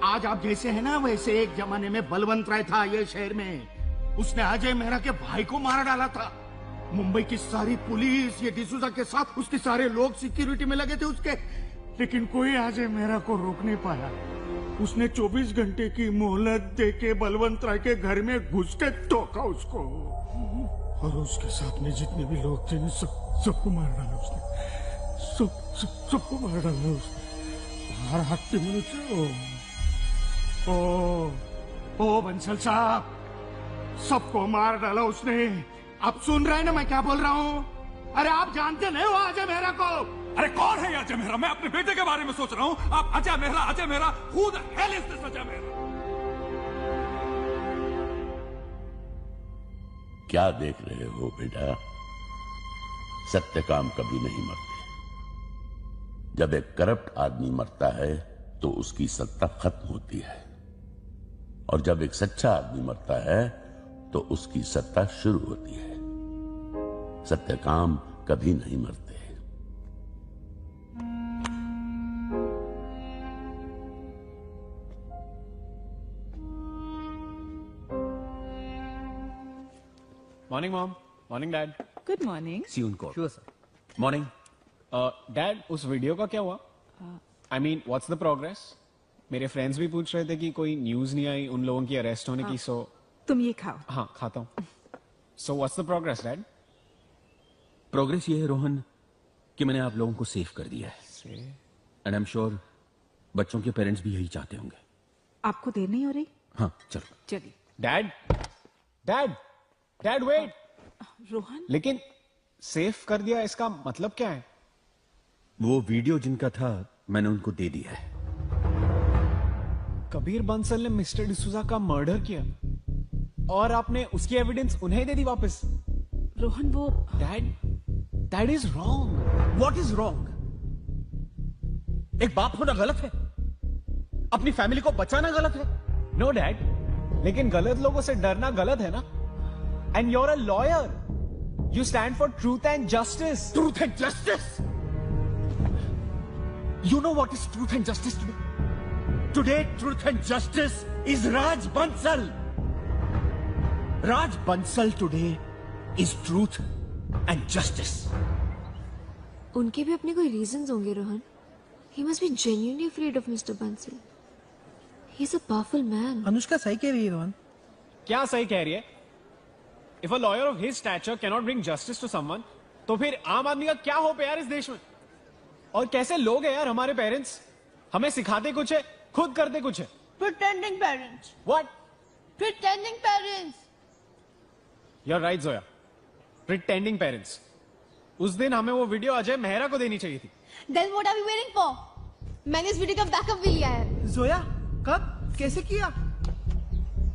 आज आप जैसे है ना वैसे एक जमाने में बलवंत राय था ये शहर में, उसने अजय मेहरा के भाई को मार डाला था। मुंबई की सारी पुलिस ये डिसूजा के साथ उसके सारे लोग सिक्योरिटी में लगे थे उसके, लेकिन कोई अजय मेहरा को रोक नहीं पाया। उसने 24 घंटे की मोहलत देके बलवंत राय के घर में घुस के ठोका उसको, और उसके साथ में जितने भी लोग थे सबको मार डाला उसने, सबको मार डाला उसने। हर हफ्ते मनुष्य ओ बंसल साहब, सबको मार डाला उसने। आप सुन रहे हैं ना मैं क्या बोल रहा हूँ? अरे आप जानते नहीं हो अजय मेहरा को? अरे कौन है अजय मेहरा? मैं अपने बेटे के बारे में सोच रहा हूँ। आप Ajay Mehra, who the hell is this Ajay Mehra? क्या देख रहे हो बेटा? सत्य काम कभी नहीं मरते। जब एक करप्ट आदमी मरता है तो उसकी सत्ता खत्म होती है, और जब एक सच्चा आदमी मरता है तो उसकी सत्ता शुरू होती है। सत्य काम कभी नहीं मरते। Morning mom, morning dad. Good morning. See you in court. Sure sir. Morning. Dad, उस वीडियो का क्या हुआ? I mean what's the progress? मेरे फ्रेंड्स भी पूछ रहे थे कि कोई न्यूज नहीं आई उन लोगों की अरेस्ट होने की। सो तुम ये खाओ। हाँ खाता हूँ। So what's the progress dad? Progress ये है रोहन कि मैंने आप लोगों को सेव कर दिया है, एंड आई एम श्योर बच्चों के पेरेंट्स भी यही चाहते होंगे। आपको देर नहीं हो रही? हाँ चलो। चलिए। Dad dad dad wait. Rohan, लेकिन सेव कर दिया इसका मतलब क्या है? वो वीडियो जिनका था मैंने उनको दे दिया है। कबीर बंसल ने मिस्टर डिसूजा का मर्डर किया और आपने उसकी एविडेंस उन्हें दे दी वापस? रोहन वो dad, that is wrong. What is wrong? एक बाप होना गलत है, अपनी फैमिली को बचाना गलत है? नो डैड, लेकिन गलत लोगों से डरना गलत है ना। And you're a lawyer, you stand for truth and justice. Truth and justice? You know what is truth and justice today? Today, truth and justice is Raj Bansal. Raj Bansal today is truth and justice. उनके भी अपने कोई रीजंस होंगे Rohan. He must be genuinely afraid of Mr. Bansal. He's a powerful man. Anushka सही कह रही है रोहन। क्या सही कह रही है? If a lawyer of his stature cannot bring justice to someone, तो फिर आम आदमी का क्या होप है यार इस देश में? और कैसे लोग हैं यार हमारे पेरेंट्स? हमें सिखाते कुछ है, खुद करते कुछ है। Pretending parents. What? Pretending parents. You're right, Zoya. Pretending parents. उस दिन हमें वो वीडियो अजय मेहरा को देनी चाहिए थी। Then what are we waiting for? मैंने इस वीडियो का बैकअप भी लिया है। जोया, कब? कैसे किया?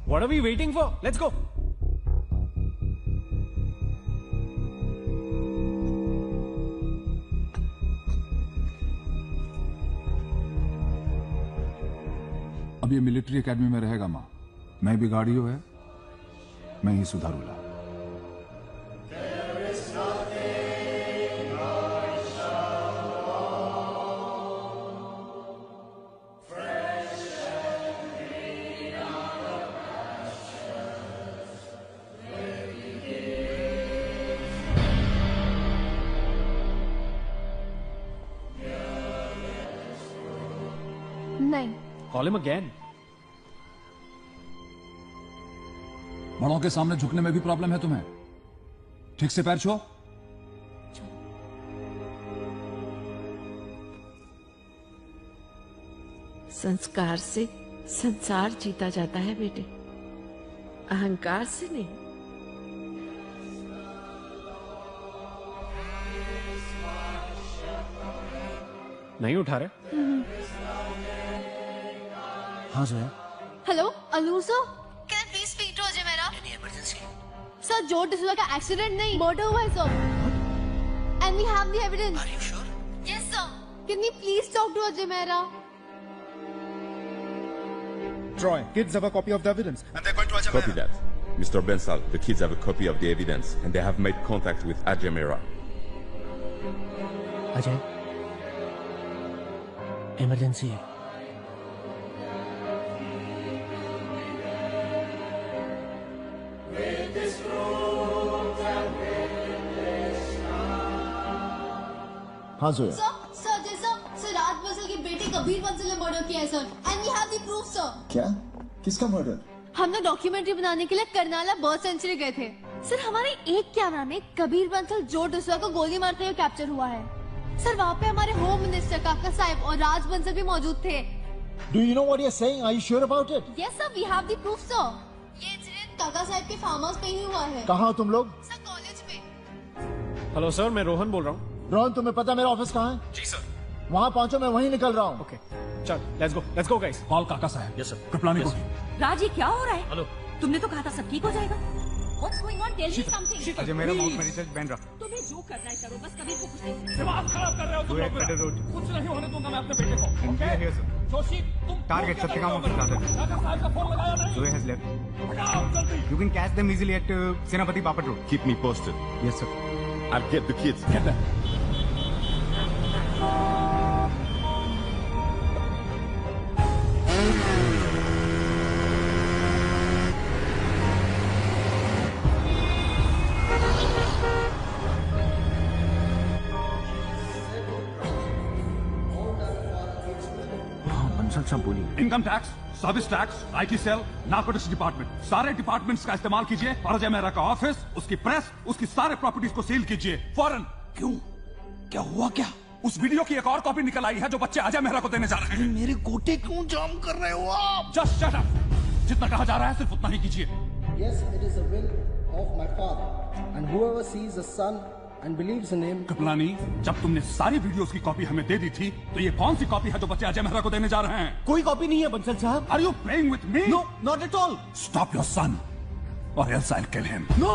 What are we waiting for? Let's go. अब ये मिलिट्री एकेडमी में रहेगा माँ। मैं बिगाड़ियो है, मैं ही सुधारूला। नहीं। Call him again. बड़ों के सामने झुकने में भी प्रॉब्लम है तुम्हें? ठीक से पैर छुओ। संस्कार से संसार जीता जाता है बेटे, अहंकार से नहीं। नहीं उठा रहे? हाँ Zoya. Hello Anoor sir, can I please speak to Ajay Mehra? Sir जो डिसूजा का एक्सीडेंट नहीं, मर्डर हुआ है sir, and we have the evidence. Are you sure? Yes sir. Can you please talk to Ajay Mehra? Troy, kids have a copy of the evidence and they're going to Ajay Copy that. Mr. Bensal, the kids have a copy of the evidence and they have made contact with Ajay Mehra. Ajay, emergency है। हाँ जोया। सर जैसा राज बंसल की बेटी कबीर बंसल ने मर्डर किया है sir, and we have the proof sir. क्या? किसका मर्डर? हमने डॉक्यूमेंट्री बनाने के लिए करनाला बर्ड सेंचुरी गए थे सर। हमारे एक कैमरा में कबीर बंसल जो डिसूजा को गोली मारते हुए कैप्चर हुआ है सर। वहाँ पे हमारे होम मिनिस्टर काका साहब और राज बंसल भी मौजूद थे। Do you know what you're saying? Are you sure about it? Yes sir, we have the proof sir। ये इंसिडेंट काका साहब के फार्म हाउस पे ही हुआ है। कहाँ हो तुम लोग? सर कॉलेज में। हेलो सर, मैं रोहन बोल रहा हूँ। रोहन, तुम्हें पता मेरा ऑफिस कहाँ है? जी सर। वहाँ पहुँचो, मैं वहीं निकल रहा हूँ। ओके, चल लेट्स गो गाइस। कॉल काका साहब। Yes sir. कृपलानी को। राज ये क्या हो रहा है? हेलो। तुमने तो कहा था सब ठीक हो जाएगा। What's going on? Tell me something. Ajay मेरा माउथ में रिसर्च बैन रहा। तुम्हें जो करना है करो, बस कभी को कुछ नहीं। दिमाग खराब कर रहे हो तुम लोग। कुछ नहीं होने दूंगा मैं अपने बेटे को। Okay? जोशी, तुम Target सत्यकाम ऑफिस दादर। काका साहब का फोन लगाया नहीं? Zoe has left. हटाओ जल्दी। You can catch them easily at Senapati Bapat Road. Keep me posted. Yes sir. I'll get the kids. Get them. सब बोलिए। Income tax, service tax, IT cell, narcotics department, सारे डिपार्टमेंट्स का इस्तेमाल कीजिए और अजय मेहरा का ऑफिस, उसकी प्रेस, उसकी सारे प्रॉपर्टीज को सील कीजिए फौरन। क्यों? क्या हुआ क्या? उस वीडियो की एक और कॉपी निकल आई है जो बच्चे अजय मेहरा को देने जा रहे हैं। मेरे गोटे क्यों जाम कर रहे हो आप? Just shut up. जितना कहा जा रहा है सिर्फ उतना ही कीजिए। Yes, it is the will of my father, and whoever sees the son and believes in him. Kripalani, जब तुमने सारी वीडियोस की कॉपी हमें दे दी थी, तो ये कौन सी कॉपी है जो बच्चे अजय मेहरा को देने जा रहे हैं? कोई कॉपी नहीं है बंसल साहब। Are you playing with me? No, not at all. Stop your son, or else I'll kill him. No.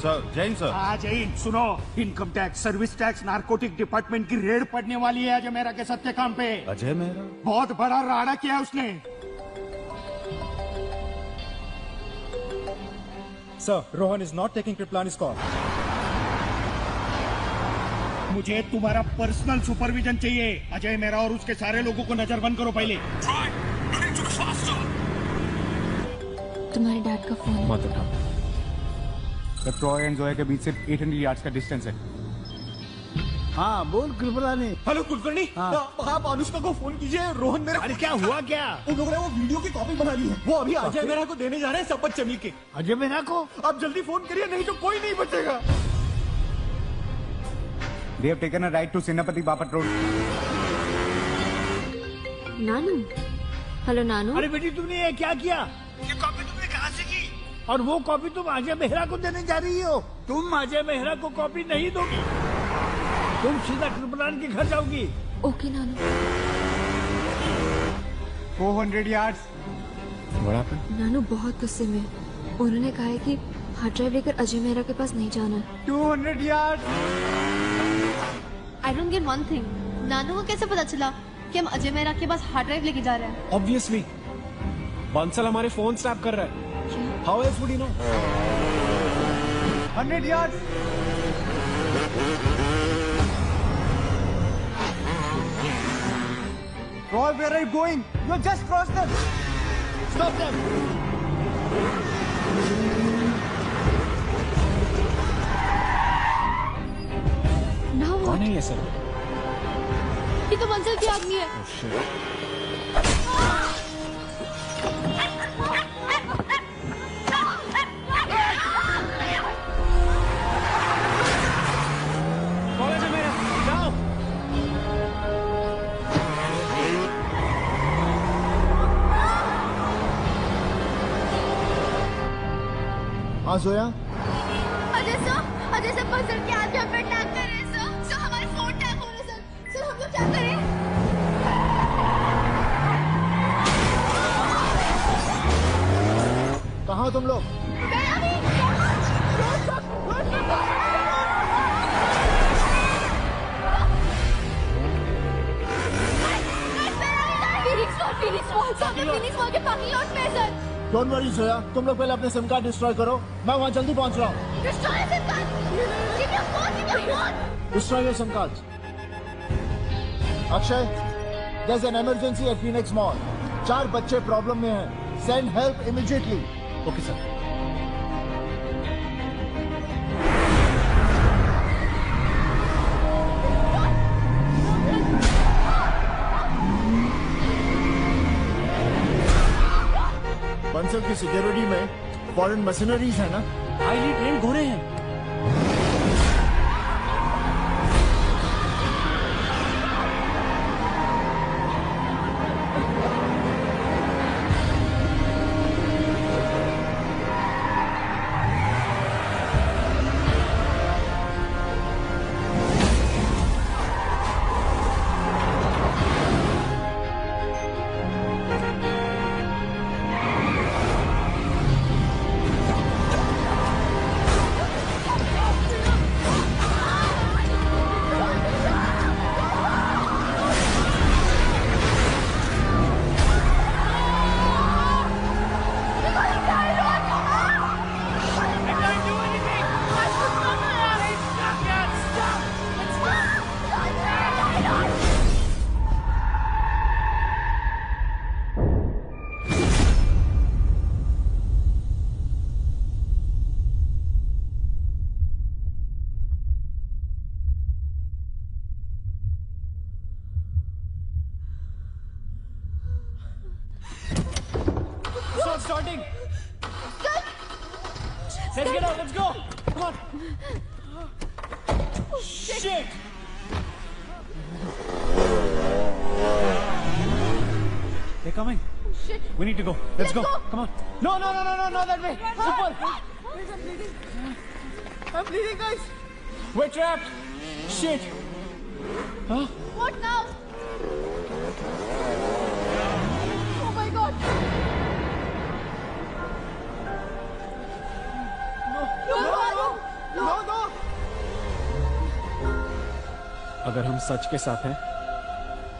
Sir, Jain sir. हाँ जैन, सुनो, income tax, service tax, narcotic department की रेड पड़ने वाली है अजय मेहरा के सत्यकाम पे। अजय मेहरा? बहुत बड़ा राड़ा किया है उसने। Sir, Rohan is not taking Kriplani's call. मुझे तुम्हारा पर्सनल सुपरविजन चाहिए। अजय मेहरा और उसके सारे लोगों को नजरबंद करो पहले। तुम्हारे डैड का फोन। मत उठाओ। ट्रॉय एंड जोया के बीच सिर्फ 800 यार्ड्स का डिस्टेंस है। हाँ बोल कृपलानी। हेलो कुलकर्णी, आप अनुष्का को फोन कीजिए। रोहन मेरे। अरे क्या हुआ क्या? उन लोगों ने वो वीडियो की कॉपी बना ली है। वो अभी अजय मेहरा को देने जा रहे हैं सब बच्चे मिलके। अजय मेहरा को? आप जल्दी फोन करिए, नहीं तो कोई नहीं बचेगा। They have taken a ride to Senapati Bapat Road. नानू, हेलो नानू। अरे बेटी तुमने ये क्या किया? ये कॉपी तुमने कहाँ से की? और वो कॉपी तुम अजय मेहरा को देने जा रही हो? तुम अजय मेहरा को कॉपी नहीं दोगी, तुम सीधा कृपलानी के घर जाओगी। Okay Nanu. 400 yards. What happened? नानू बहुत गुस्से में। उन्होंने कहा है कि हार्ड ड्राइव लेकर अजय मेहरा के पास नहीं जाना। 200 yards. I don't get one thing. नानू को कैसे पता चला कि हम अजय मेहरा के पास हार्ड ड्राइव लेके जा रहे हैं? ऑब्वियसली बंसल हमारे फोन स्नैप कर रहा है। How else would you know? 100 yards. Roy, where are you going? You just crossed them. Stop them. कौन है ये सर? ये तो बंसल के आदमी है। कॉलेज है मेरा, जाओ। हाँ जोया, अजय सर बंसल के आगे हम पे अटैक कर रहे हैं सर। सर हमारे फोन टैग हो रहे हैं सर। सर हम लोग क्या करें? कहाँ हो तुम लोग? फीनिक्स मॉल के पार्किंग लॉट में है सर। डोंट वरी जोया, तुम लोग पहले अपने सिम कार्ड डिस्ट्रॉय करो, मैं वहाँ जल्दी पहुँच रहा हूँ। Destroy SIM card. Give your phone. Destroy your SIM cards. Akshay, there's an emergency at Phoenix Mall. 4 बच्चे प्रॉब्लम में हैं। Send help immediately. Okay sir. Bansal की सिक्योरिटी में फॉरेन मशीनरीज है ना? हाईली ट्रेन घोड़े हैं। Starting. Let's get out. Let's go. Come on. Shit. They're coming. Shit. We need to go. Let's go. Come on. No, not that way. Super. I'm bleeding, guys. We're trapped. Shit. Huh? What now? Oh my God. No. अगर हम सच के साथ हैं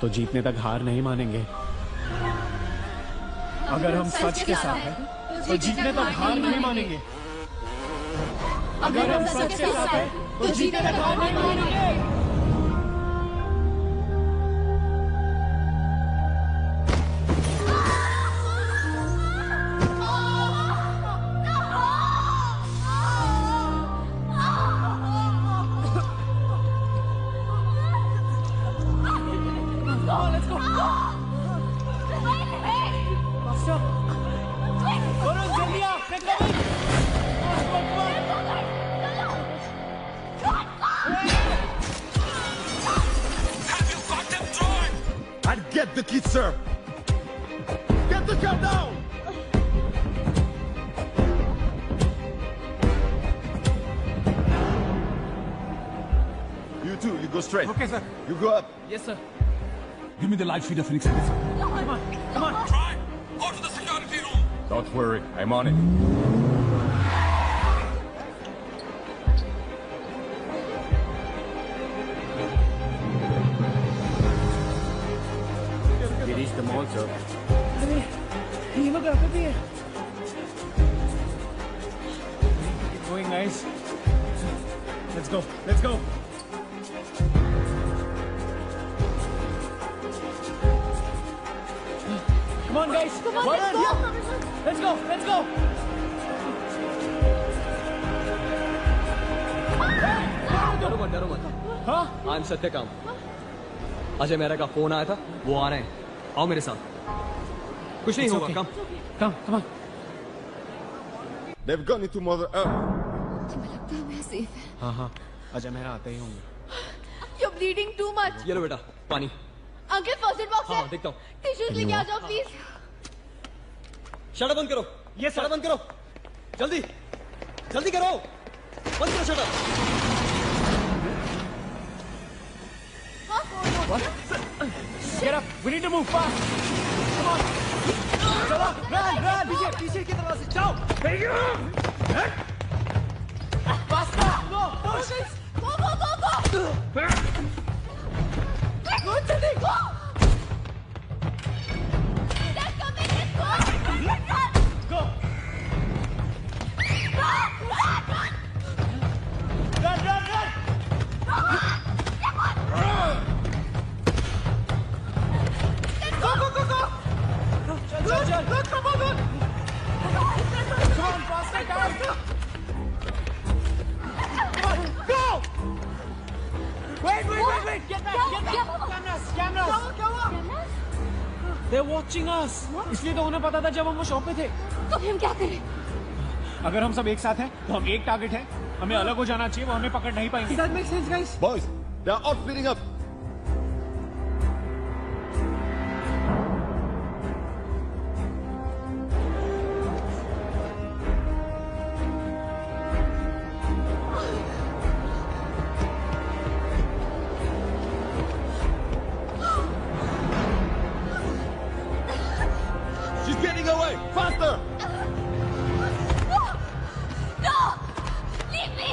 तो जीतने तक हार नहीं मानेंगे। अगर हम सच के साथ हैं तो जीतने तक हार नहीं मानेंगे। अगर हम सच के साथ हैं तो जीतने तक हार नहीं मानेंगे। Get the kid, sir! Get the car down! You two, you go straight. Okay, sir. You go up. Yes, sir. Give me the live feed of Phoenix City, sir. Come on. Try. Go to the security room. Don't worry, I'm on it. We reached the mall, sir. ये लोग यहाँ पे भी है। Keep going, guys. Let's go. Let's go. Come on, guys. Come on, One let's on. go. Let's go. Let's go. डरो मत हाँ? I'm Satyakam. अजय मेहरा का फोन आया था, वो आ रहे हैं, आओ मेरे साथ। कुछ नहीं होगा, come on. They've gone into Mother Earth. तुम्हें लगता है मैं सेफ है? हाँ, अजय मेहरा आते ही होंगे। You're bleeding too much. ये लो बेटा, पानी। अंकल फर्स्ट एड बॉक्स है। हाँ, देखता हूँ। टिश्यूज लेके आ जाओ प्लीज। शटर बंद करो। ये शटर बंद करो, जल्दी जल्दी करो, बंद करो shutter. Get up, we need to move fast. Come on. चलो, run, पीछे की तरफ से जाओ। Faster, go, push. Go. Go, जल्दी go. Let's go. Go. Run. Go. Chal. Come on, faster, guys. Come on, go. Wait. Get back. Cameras. They're watching us. इसलिए तो उन्हें पता था जब हम वो शॉप पे थे। तो हम क्या करें? अगर हम सब एक साथ हैं, तो हम एक टारगेट है, हमें अलग हो जाना चाहिए, वो हमें पकड़ नहीं पाएंगे। That makes sense, guys. Boys, they are all splitting up. She's getting away! Faster! No! Leave me!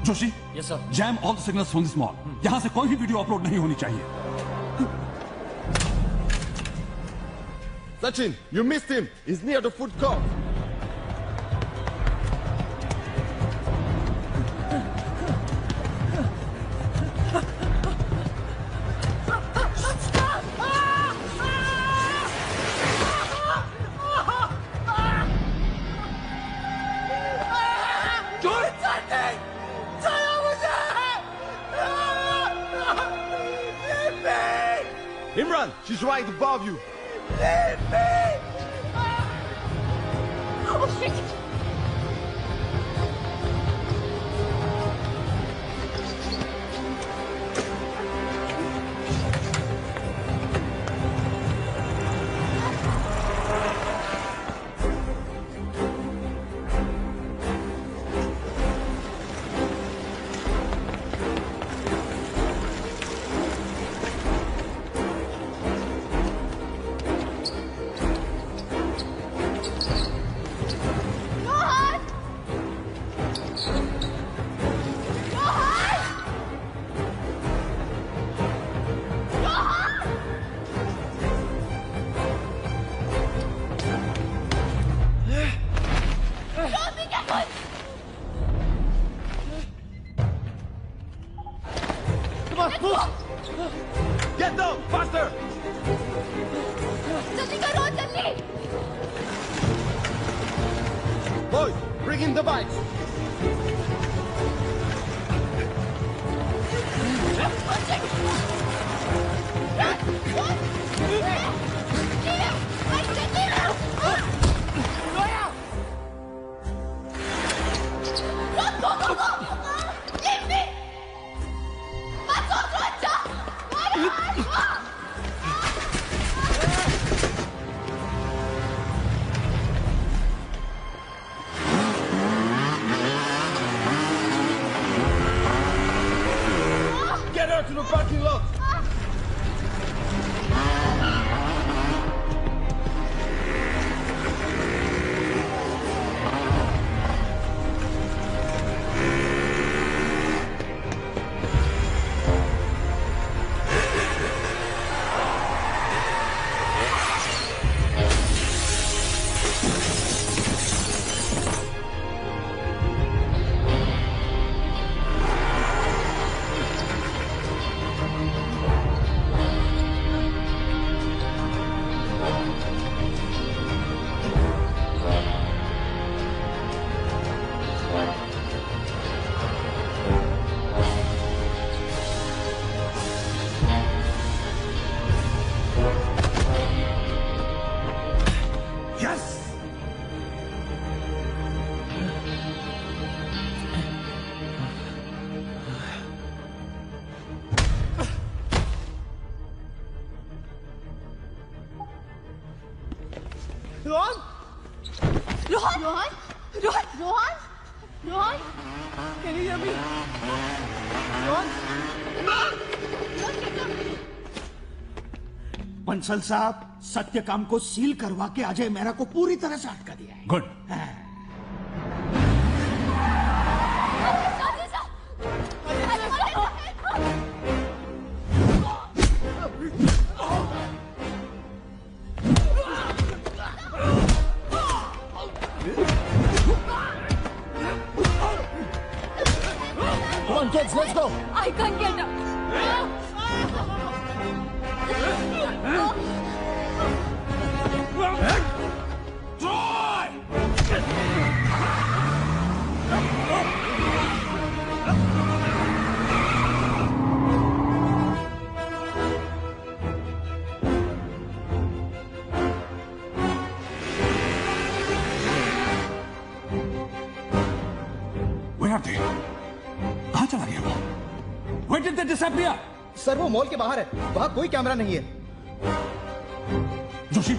Joshi, yes sir. Jam all the signals from this mall. यहां से कोई भी वीडियो अपलोड नहीं होनी चाहिए। Sachin, you missed him. He's near the food court. Imran, she's right above you. Leave me! Oh shit! Get down, faster! जल्दी करो, जल्दी! Boys, bring in the bikes. Get her to the parking lot. Bansal साहब, सत्यकाम को सील करवा के अजय मेहरा को पूरी तरह से अटका दिया है। Good. Come on, kids, let's go. I can't get up. Where are they? कहाँ चला गया वो? Where did they disappear? Sir वो मॉल के बाहर है, वहाँ कोई कैमरा नहीं है। Joshi,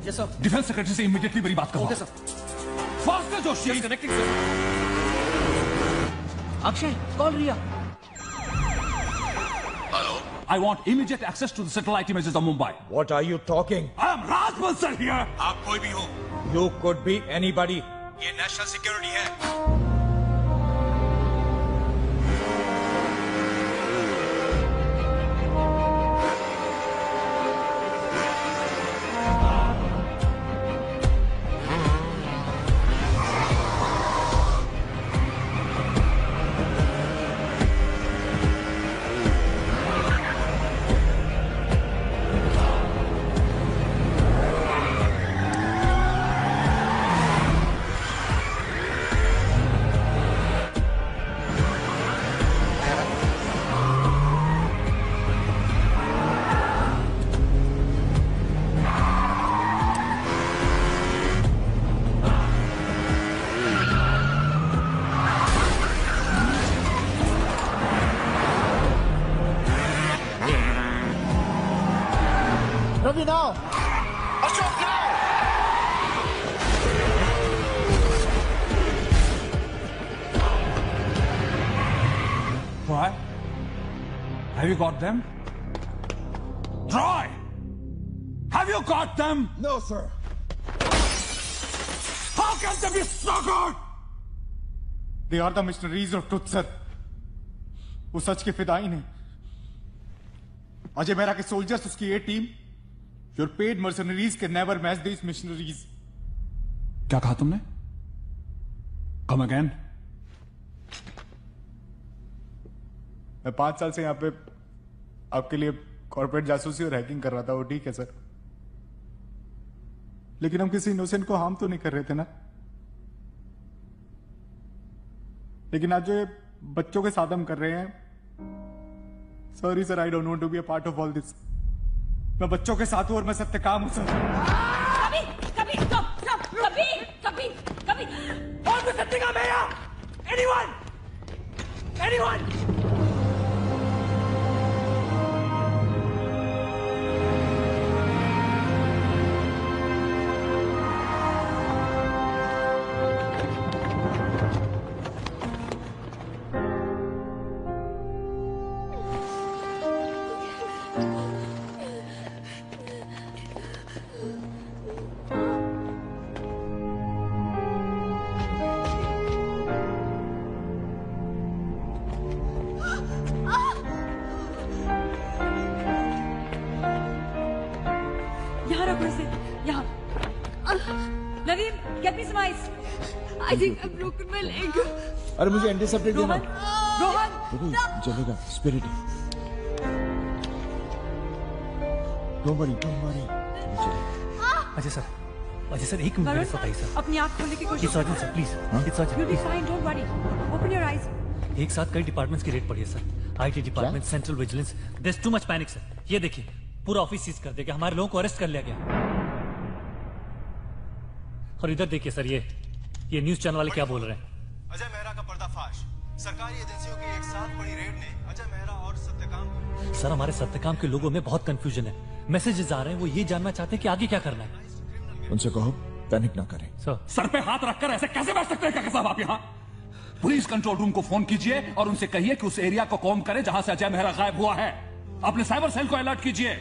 yes sir. Defence secretary से इमीडिएटली मेरी बात करो। Okay sir. Fast Joshi. Connecting sir. Akshay, call Riya. I want immediate access to the satellite images of Mumbai. What are you talking? I am Raj Bansal here. आप कोई भी हो, You could be anybody. ये नेशनल सिक्योरिटी है। Ravi, now! Ashok, now! Troy? Have you got them? Troy! Have you got them? No, sir. How can they be so good? They are the missionaries of truth, sir. वो सच के फिदाइन हैं। अजय मेहरा के सोल्जर्स, उसकी ये team, your paid mercenaries can never match these missionaries. क्या कहा तुमने? Come again? मैं 5 साल से यहाँ पे आपके लिए कॉर्पोरेट जासूसी और हैकिंग कर रहा था, वो ठीक है सर, लेकिन हम किसी इनोसेंट को हार्म तो नहीं कर रहे थे ना। लेकिन आज जो ये बच्चों के साथ हम कर रहे हैं, sorry sir, I don't want to be a part of all this. मैं बच्चों के साथ हूं और मैं सत्यकाम हूं सर। कभी कभी कभी कभी कभी और कोई सत्यकाम है यहाँ? Anyone? Anyone? I think I've broken my leg. अरे मुझे एंटीसेप्टिक देना। रोहन, चलेगा, spirit. Don't worry, don't worry। Ajay sir, एक मिनट बताइए सर। अपनी आँख खोलने की कोशिश surgeon sir, please. You'll be fine, don't worry. Open your eyes. एक साथ कई डिपार्टमेंट्स की रेड पड़ी है sir. IT department, central vigilance. There's too much panic sir. ये देखिए, पूरा ऑफिस सीज कर देगा, हमारे लोगों को अरेस्ट कर लिया गया। और इधर देखिए सर, ये न्यूज चैनल वाले क्या बोल रहे हैं। अजय मेहरा का पर्दाफाश। सरकारी एजेंसियों की एक साथ बड़ी रेड ने अजय मेहरा और सत्यकाम। सर, हमारे सत्यकाम के लोगों में बहुत कंफ्यूजन है। मैसेजेस आ रहे हैं, वो ये जानना चाहते हैं कि आगे क्या करना है। उनसे कहो पैनिक ना करें। सर पे हाथ रखकर ऐसे कैसे बैठ सकते हैं काका साहब आप यहाँ? पुलिस कंट्रोल रूम को फोन कीजिए और उनसे कहिए कि उस एरिया को कॉम्ब करे जहां से अजय मेहरा गायब हुआ है। अपने साइबर सेल को अलर्ट कीजिए।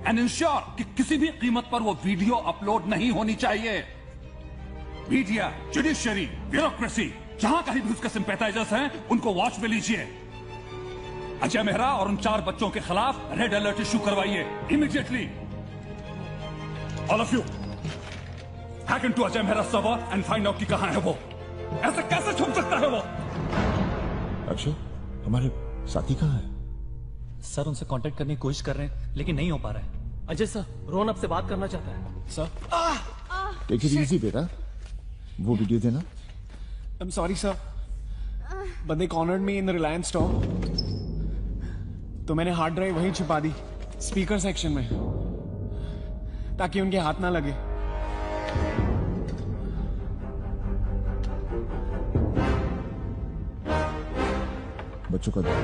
एंड इंश्योर कि किसी भी कीमत पर वो वीडियो अपलोड नहीं होनी चाहिए। मीडिया, जुडिशियरी, ब्यूरोक्रेसी, जहां कहीं भी उसके सिंपैथाइजर्स हैं, उनको वॉच में लीजिए। अजय मेहरा और उन 4 बच्चों के खिलाफ रेड अलर्ट इशू करवाइए immediately. All of you hack into Ajay Mehra server and find out कि कहां है वो। ऐसे कैसे छुप सकता है वो? अक्षय, हमारे साथी कहाँ है? सर उनसे कांटेक्ट करने की कोशिश कर रहे हैं लेकिन नहीं हो पा रहा है। अजय सर, रोहन आपसे बात करना चाहता है। सर टेक इट इजी बेटा, वो वीडियो देना। I am sorry sir, but they cornered me in the Reliance store, तो मैंने हार्ड ड्राइव वहीं छिपा दी स्पीकर सेक्शन में, ताकि उनके हाथ ना लगे। बच्चों का ध्यान।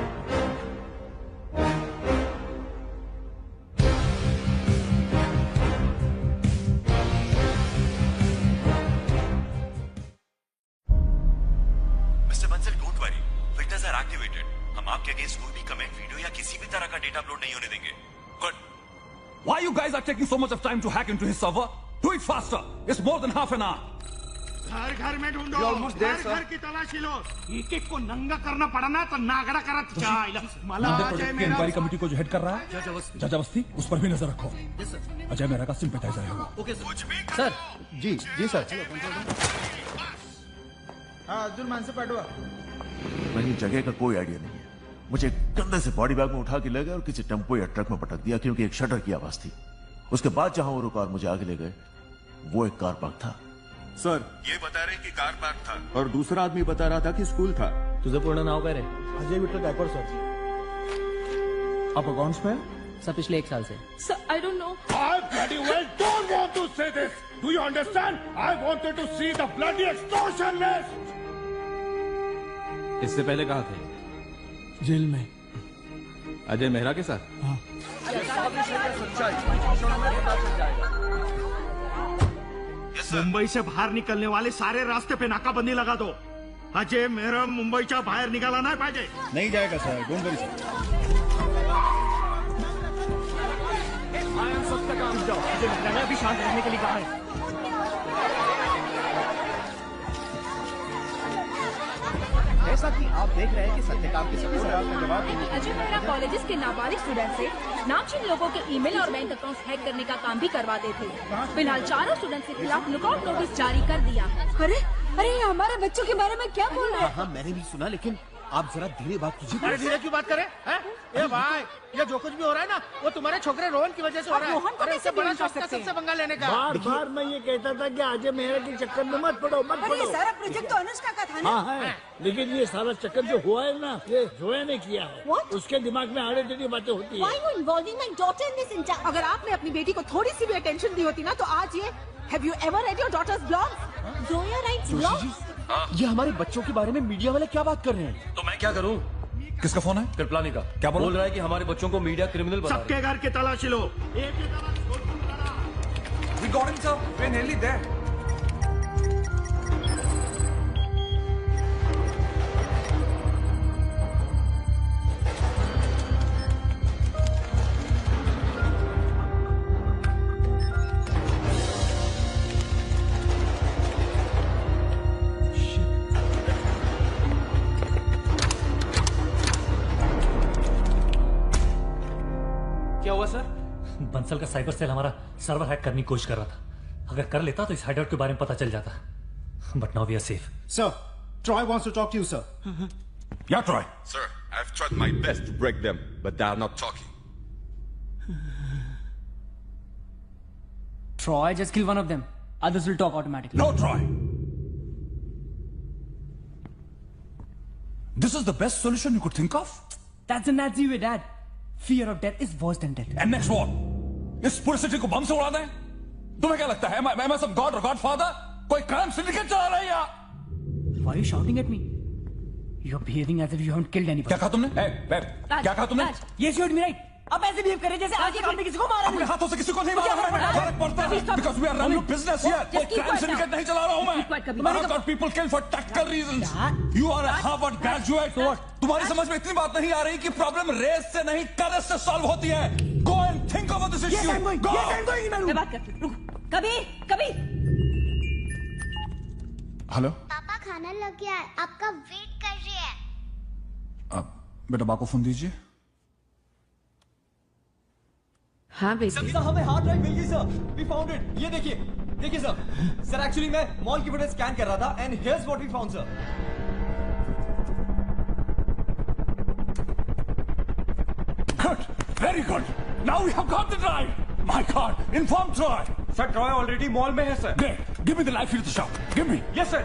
Mister Bansal, don't worry, filters are activated. हम आपके अगेंस्ट कोई भी कमेंट, वीडियो या किसी भी तरह का डेटा अपलोड नहीं होने देंगे। Good. Why you guys are taking so much of time to hack into his server? Do it faster. It's more than half an hour. घर घर में ढूंढो, घर घर की तलाशी लो। एक एक को नंगा करना पड़ा ना तो नागड़ा करत जाए। मला अजय मेहरा इंक्वायरी कमेटी को जो हेड कर रहा है जज अवस्थी, उस पर भी नजर रखो। अजय मेहरा का सिंपैथाइजर है वो। Okay sir. जी जी सर। हाँ अर्जुन, मान से पाठवा। वही जगह का कोई आइडिया नहीं है। मुझे कंधे से बॉडी बैग में उठा के ले गए और किसी टेम्पो या ट्रक में पटक दिया, क्योंकि एक शटर की आवाज थी। उसके बाद जहां वो रुका और मुझे आगे ले गए, वो एक कार पार्क था। सर, ये बता रहे कि कार पार्क था और दूसरा आदमी बता रहा था कि स्कूल था। तुझे पूर्ण नाव काय रे? अजय विठ्ठल गायकवाड सर। आप अकाउंट्स में? सर पिछले 1 साल से। Sir, I don't know. I bloody well don't want to say this. Do you understand? I wanted to see the bloody extortion list. इससे पहले कहाँ थे? जेल में। अजय मेहरा के साथ? हाँ। मुंबई से बाहर निकलने वाले सारे रास्ते पे नाकाबंदी लगा दो। अजय मेहरा मुंबईच्या बाहेर निघाला नाही पाहिजे। नहीं जाएगा sir, don't worry sir. Satyakam जाओ, अजय मेहरा ने अभी शांत रहने के लिए कहा है। जैसा कि आप देख रहे हैं कि सत्यकाम के सभी सवाल का जवाब अजय मेहरा कॉलेजेस के नाबालिग स्टूडेंट से नामचीन लोगों के ईमेल और बैंक अकाउंट्स हैक करने का काम भी करवाते थे। फिलहाल 4 स्टूडेंट्स के खिलाफ लुकआउट नोटिस जारी कर दिया है। अरे अरे, ये हमारे बच्चों के बारे में क्या बोल रहे हैं? हाँ, मैंने भी सुना, लेकिन आप जरा धीरे बात कीजिए। अरे धीरे क्यों बात करें? ए भाई, ये जो कुछ भी हो रहा है ना, वो तुम्हारे छोकरे रोहन की वजह से हो रहा है। रोहन को कैसे बड़ा blame कर शौक था सकते हैं? सबसे पंगा लेने का। बार बार मैं ये कहता था कि अजय मेहरा के चक्कर में मत पड़ो, मत अरे ये पड़ो। सारा प्रोजेक्ट तो अनुष्का का था ना? हाँ है, लेकिन ये सारा चक्कर जो हुआ है ना, ये जोया ने किया है। What? उसके दिमाग में आड़े टेढ़ी बातें होती Why है। you involving my daughter in this entire? अगर आपने अपनी बेटी को थोड़ी सी भी अटेंशन दी होती ना, तो आज ये Have you ever read your daughter's blog? Zoya writes blogs. ये हमारे बच्चों के बारे में मीडिया वाले क्या बात कर रहे हैं? तो मैं क्या करूं? किसका फोन है? कृपलानी का। क्या बोल रहा है कि हमारे बच्चों को मीडिया क्रिमिनल बना रहा है। सबके घर की तलाशी लो। We got him, sir. We're nearly there. क्या हुआ सर? बंसल का साइबर सेल हमारा सर्वर हैक करने की कोशिश कर रहा था। अगर कर लेता तो इस हाइडआउट के बारे में पता चल जाता। But now we are safe. Sir, Troy wants to talk to you, sir. Yeah, Troy. Sir, I've tried my best to break them, but they are not talking. Troy, just kill one of them. Others will talk automatically. No, Troy. This is the best solution you could think of? That's the Nazi way, Dad. Fear of death is worse than death. And next what? इस पूरे सिटी को बम से उड़ा दें? तुम्हें क्या लगता है? Am I some god or godfather? कोई क्राइम सिंडिकेट चला रहा है या? Why are you shouting at me? You're behaving as if you haven't killed anybody. क्या कहा तुमने? क्या कहा तुमने? Yes, you heard me right. अब ऐसे बिहेव करे जैसे आज हमने किसी को मारा अपने हाथों से किसी को नहीं मारा है। फर्क पड़ता है because we are running business here. कोई crime syndicate नहीं चला रहा हूँ मैं। I have got people killed for tactical reasons. You are a Harvard graduate. तुम्हारी समझ में इतनी बात नहीं आ रही कि प्रॉब्लम रेस से नहीं करेज से सॉल्व होती है. Go and Think over this issue. Yes, I'm going. Go. Yes, I'm going. मैं बात करती हूँ, रुको। कबीर हेलो पापा खाना लग गया है, आपका वेट कर रही है। बेटा बा को फोन दीजिए। हाँ बेटे। सर हमें हार्ड ड्राइव मिल गई सर। We found it. ये देखिए देखिए सर। सर एक्चुअली मैं मॉल की फुटेज स्कैन कर रहा था and here's what we found sir. Good. Very good. Now we have got the drive. My God. Inform Troy. Sir Troy already mall में है sir. Great. Give me the live feed of the shop. Give me. Yes sir.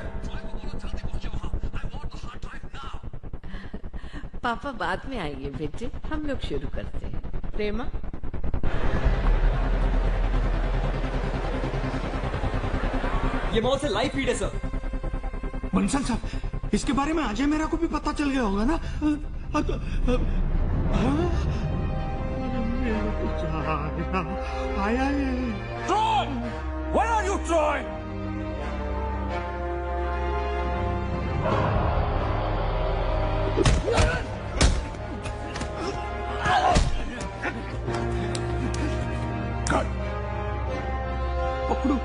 पापा बाद में आइए बेटे, हम लोग शुरू करते हैं। प्रेमा ये मॉल से लाइव फीड है सर। बंसल साहब, इसके बारे में अजय मेरा को भी पता चल गया होगा ना? आया है। Troy! Where are you, Troy? Good. पकड़ो।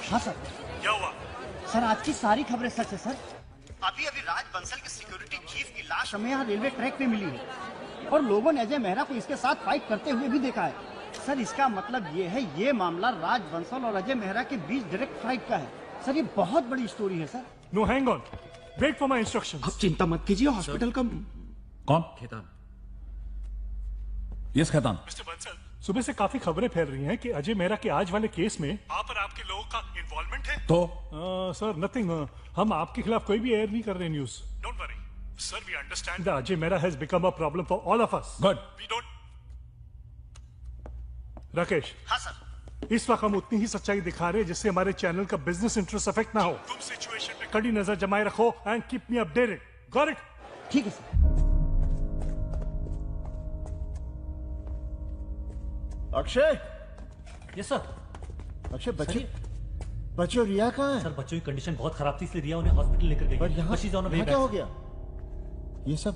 हाँ सर। क्या हुआ? सर आज की सारी खबरें सच है सर। अभी राज बंसल के सिक्योरिटी चीफ की लाश हमें यहाँ रेलवे ट्रैक पे मिली है और लोगों ने अजय मेहरा को इसके साथ फाइट करते हुए भी देखा है। सर इसका मतलब ये है ये मामला राज बंसल और अजय मेहरा के बीच डायरेक्ट फाइट का है। सर ये बहुत बड़ी स्टोरी है sir. No hang on, wait for my instructions. आप चिंता मत कीजिए, हॉस्पिटल का कौन? खेतान। यस खेतान। मिस्टर बंसल, सुबह से काफी खबरें फैल रही हैं कि अजय मेहरा के आज वाले केस में आप और आपके लोगों का इन्वॉल्वमेंट है। तो सर नथिंग, हम आपके खिलाफ कोई भी एयर नहीं कर रहे news. Don't worry sir, we understand that Ajay Mehra has become a problem for all of us. Good. We don't. Rakesh. हाँ सर। इस वक्त हम उतनी ही सच्चाई दिखा रहे हैं जिससे हमारे चैनल का बिजनेस इंटरेस्ट अफेक्ट ना हो। तुम सिचुएशन पे कड़ी नजर जमाए रखो and keep me updated. Got it? ठीक है sir. Akshay. Yes sir. Akshay बच्चे और रिया कहाँ है? सर बच्चों की कंडीशन बहुत खराब थी इसलिए रिया उन्हें हॉस्पिटल लेकर गई। पर यहाँ क्या हो गया? ये सब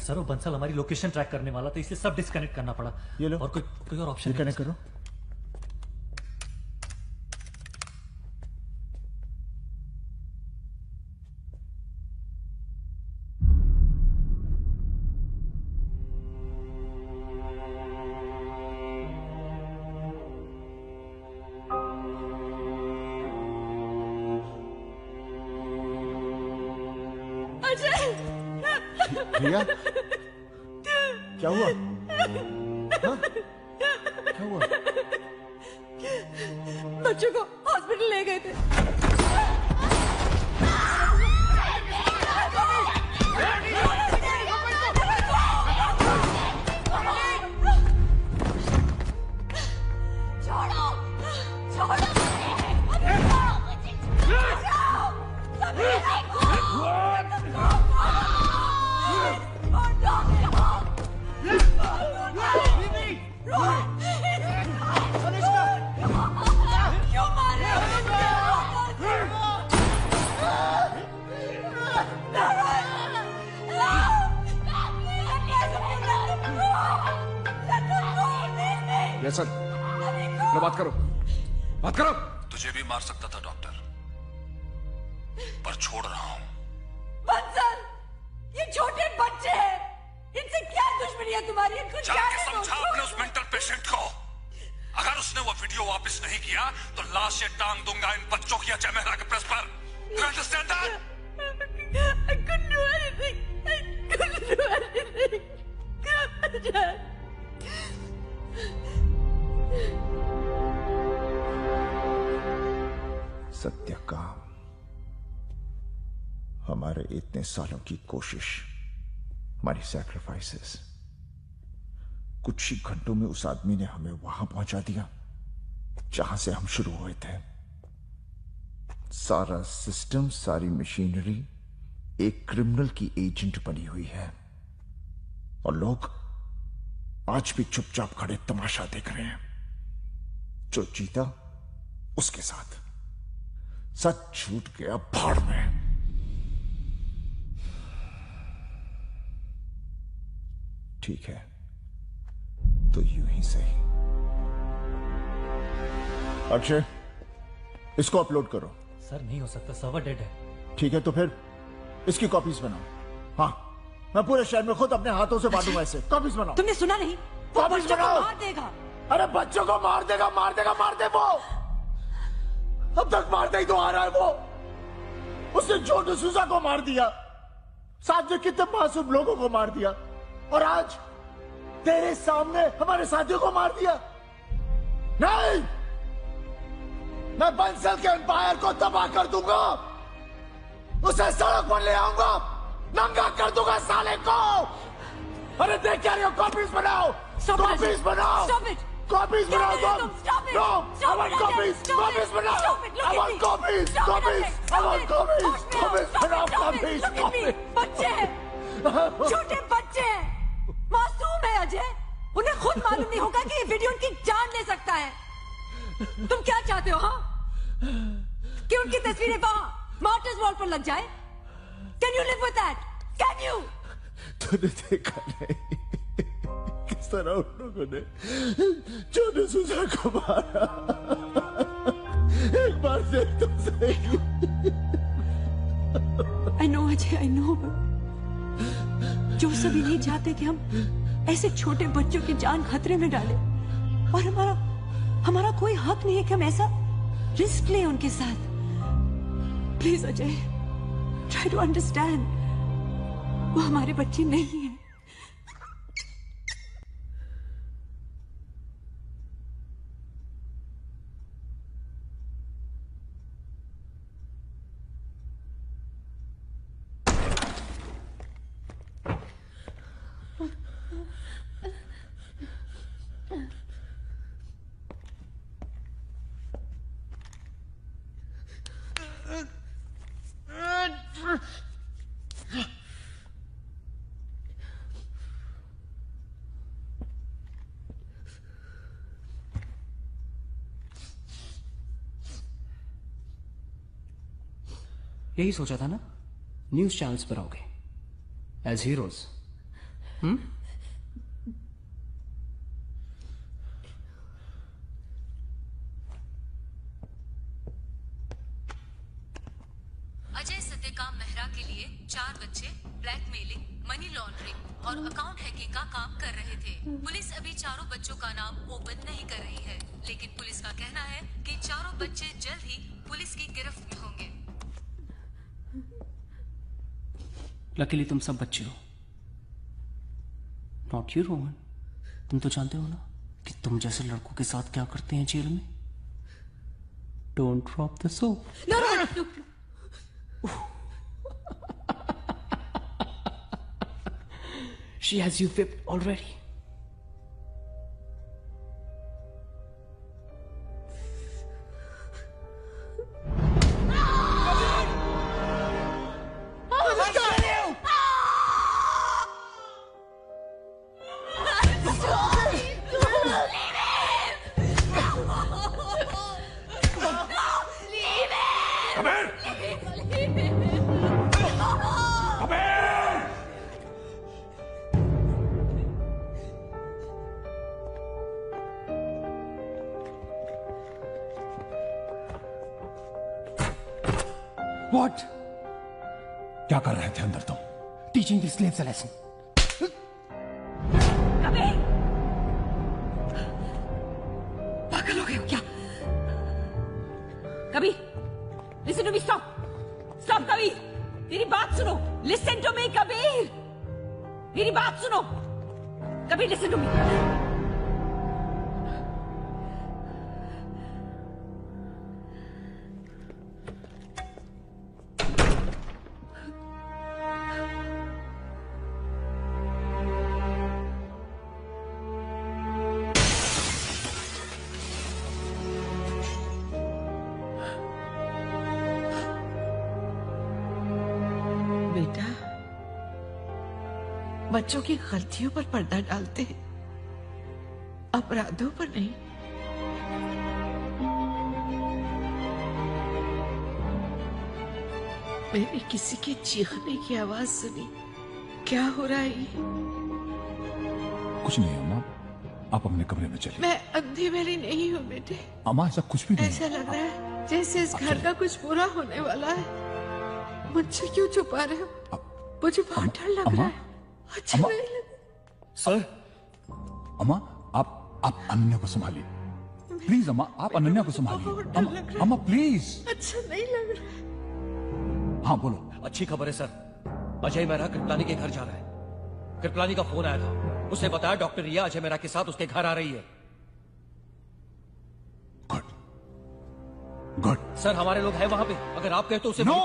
सर वो बंसल हमारी लोकेशन ट्रैक करने वाला था इसलिए सब डिस्कनेक्ट करना पड़ा। ये लो। और कोई और ऑप्शन कनेक्ट करो। रिया क्या हुआ? हाँ? क्या हुआ? बच्चों को हॉस्पिटल ले गए थे। छोड़ो छोड़ो सर लो बात करो। तुझे भी मार सकता था डॉक्टर, पर छोड़ रहा हूं। बंसल, ये छोटे बच्चे हैं, इनसे क्या दुश्मनी है तुम्हारी? इनको जाके समझा अपने उस मेंटल पेशेंट को। अगर उसने वो वीडियो वापस नहीं किया तो लाशें टांग दूंगा इन बच्चों की अजय मेहरा के प्रेस पर। You understand that? I couldn't do anything. I couldn't do anything. Satyakam, हमारे इतने सालों की कोशिश, हमारी सैक्रिफाइसेस, कुछ ही घंटों में उस आदमी ने हमें वहां पहुंचा दिया जहां से हम शुरू हुए थे। सारा सिस्टम, सारी मशीनरी एक क्रिमिनल की एजेंट बनी हुई है और लोग आज भी चुपचाप खड़े तमाशा देख रहे हैं। जो जीता उसके साथ, सच छूट गया भाड़ में। ठीक है तो यूं ही सही। अक्षय, इसको अपलोड करो। सर नहीं हो सकता, सर्वर डेड है। ठीक है तो फिर इसकी कॉपीज बनाओ। हाँ, मैं पूरे शहर में खुद अपने हाथों से बांटूंगा ऐसे। कॉपीज बनाओ। तुमने सुना नहीं? वो बच्चों को मार देगा। अरे बच्चों को मार देगा, मार देगा, मार दे वो। अब तक मारते ही तो आ रहा है वो। उसने जो डिसूजा को मार दिया, साथ में कितने मासूम लोगों को मार दिया, और आज तेरे सामने हमारे साथियों को मार दिया। नहीं, मैं बंसल के एम्पायर को तबाह कर दूंगा, उसे सड़क पर ले आऊंगा, नंगा कर दूंगा साले को। अरे देख क्या रहे हो? कॉपीज बनाओ, कॉपीज बनाओ, कॉपीज बनाओ तुम। No, I want copies, copies बनाओ। I want copies, copies, I want copies, copies बनाओ, copies, copies। बच्चे हैं, छोटे बच्चे हैं, मासूम है अजय। उन्हें खुद मालूम नहीं होगा कि ये वीडियो उनकी जान ले सकता है। तुम क्या चाहते हो? हाँ, कि उनकी तस्वीरें वहां मार्टर्स वॉल पर लग जाए? Can you live with that? Can you? तूने देखा नहीं किस तरह उन लोगों ने जो डिसूजा को मारा? एक बार दे तो सही। I know Ajay, I know, जो सभी नहीं चाहते कि हम ऐसे छोटे बच्चों की जान खतरे में डालें, और हमारा कोई हक नहीं है कि हम ऐसा रिस्क लें उनके साथ। Please Ajay, try to understand, वो हमारे बच्चे नहीं है। यही सोचा था ना, न्यूज चैनल्स पर आओगे एज हीरोज। अजय सत्यकाम मेहरा के लिए 4 बच्चे ब्लैकमेलिंग, मनी लॉन्ड्रिंग और अकाउंट हैकिंग का काम कर रहे थे। पुलिस अभी चारों बच्चों का नाम ओपन नहीं कर रही है, लेकिन पुलिस का कहना है कि चारों बच्चे जल्द ही पुलिस की गिरफ्त में होंगे। लकीली तुम सब बच्चे हो, नॉट यू रोहन। तुम तो जानते हो ना कि तुम जैसे लड़कों के साथ क्या करते हैं जेल में। Don't drop the soap. No, no. She has you whipped already. What? क्या कर रहे थे अंदर तुम? Teaching the slaves a lesson. Kabir! पागल हो गए हो क्या? Kabir! Listen to me, stop! Stop, Kabir! मेरी बात सुनो! Listen to me, Kabir! मेरी बात सुनो! Kabir, listen to me! बच्चों की गलतियों पर पर्दा डालते हैं, अपराधों पर नहीं। मैंने किसी के चीखने की आवाज सुनी। क्या हो रहा है ये? कुछ नहीं अम्मा, आप अपने कमरे में चलिए। मैं अंधी मेरी नहीं हूँ बेटे। अम्मा ऐसा कुछ भी नहीं। ऐसा लग रहा है जैसे इस घर का कुछ बुरा होने वाला है। मुझसे क्यों छुपा रहे हो? मुझे बहुत डर लग रहा है। अच्छा नहीं लग। सर, अम्मा आप अनन्या को संभालिए प्लीज। अम्मा आप अनन्या को संभालिए। अम्मा प्लीज। अच्छा नहीं लग रहा। हाँ बोलो। अच्छी खबर है सर, अजय मेहरा कृपलानी के घर जा रहा है। कृपलानी का फोन आया था, उसने बताया डॉक्टर रिया अजय मेहरा के साथ उसके घर आ रही है। गुड। सर हमारे लोग हैं वहां पे, अगर आप कहे तो उसे No!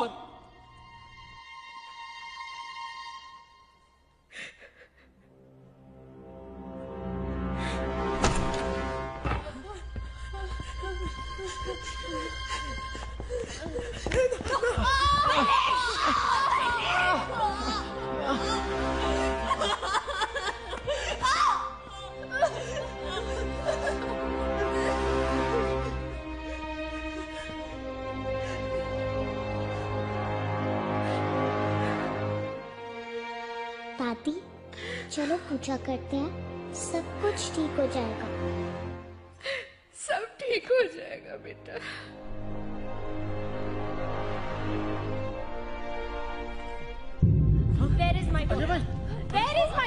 दादी चलो पूजा करते हैं, सब कुछ ठीक हो जाएगा। सब ठीक हो जाएगा बेटा।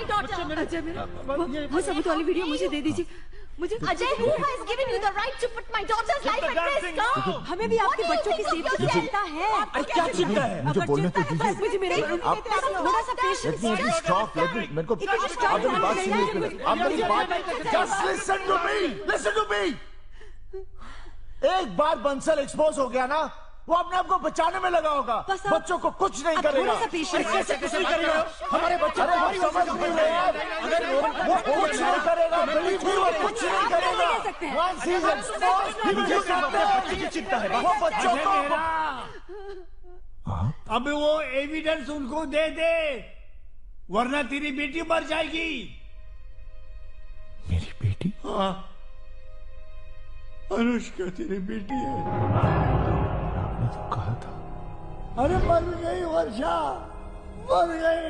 my daughter. अजय मेरा वो सबूत वाली वीडियो मुझे दे दीजिए मुझे। Ajay, who has given you the right to put my daughter's life at risk? हमें भी आपके बच्चों की सेफ्टी की चिंता है। क्या चिंता है? मुझे बोलने तो दीजिए। मुझे मेरे थोड़ा सा पेशेंस। स्टॉप, मेरे को आप मेरी बात सुनिए। आप मेरी बात just listen to me, listen to me. एक बार बंसल एक्सपोज हो गया ना, वो अपने आप को बचाने में लगा होगा, बच्चों को कुछ नहीं करेगा। कैसे कुछ नहीं करेगा? हमारे बच्चे हमारी समझ नहीं है यार। वो कुछ नहीं करेगा, बिलीव मी, वो कुछ नहीं करेगा। Once he is exposed, मुझे बच्चे की चिंता है, वो बच्चों को। अब वो एविडेंस उनको दे दे, वरना तेरी बेटी मर जाएगी। मेरी बेटी? हाँ, अनुष्का तेरी बेटी है। तो कहा था। अरे मर गई वर्षा, मर गई।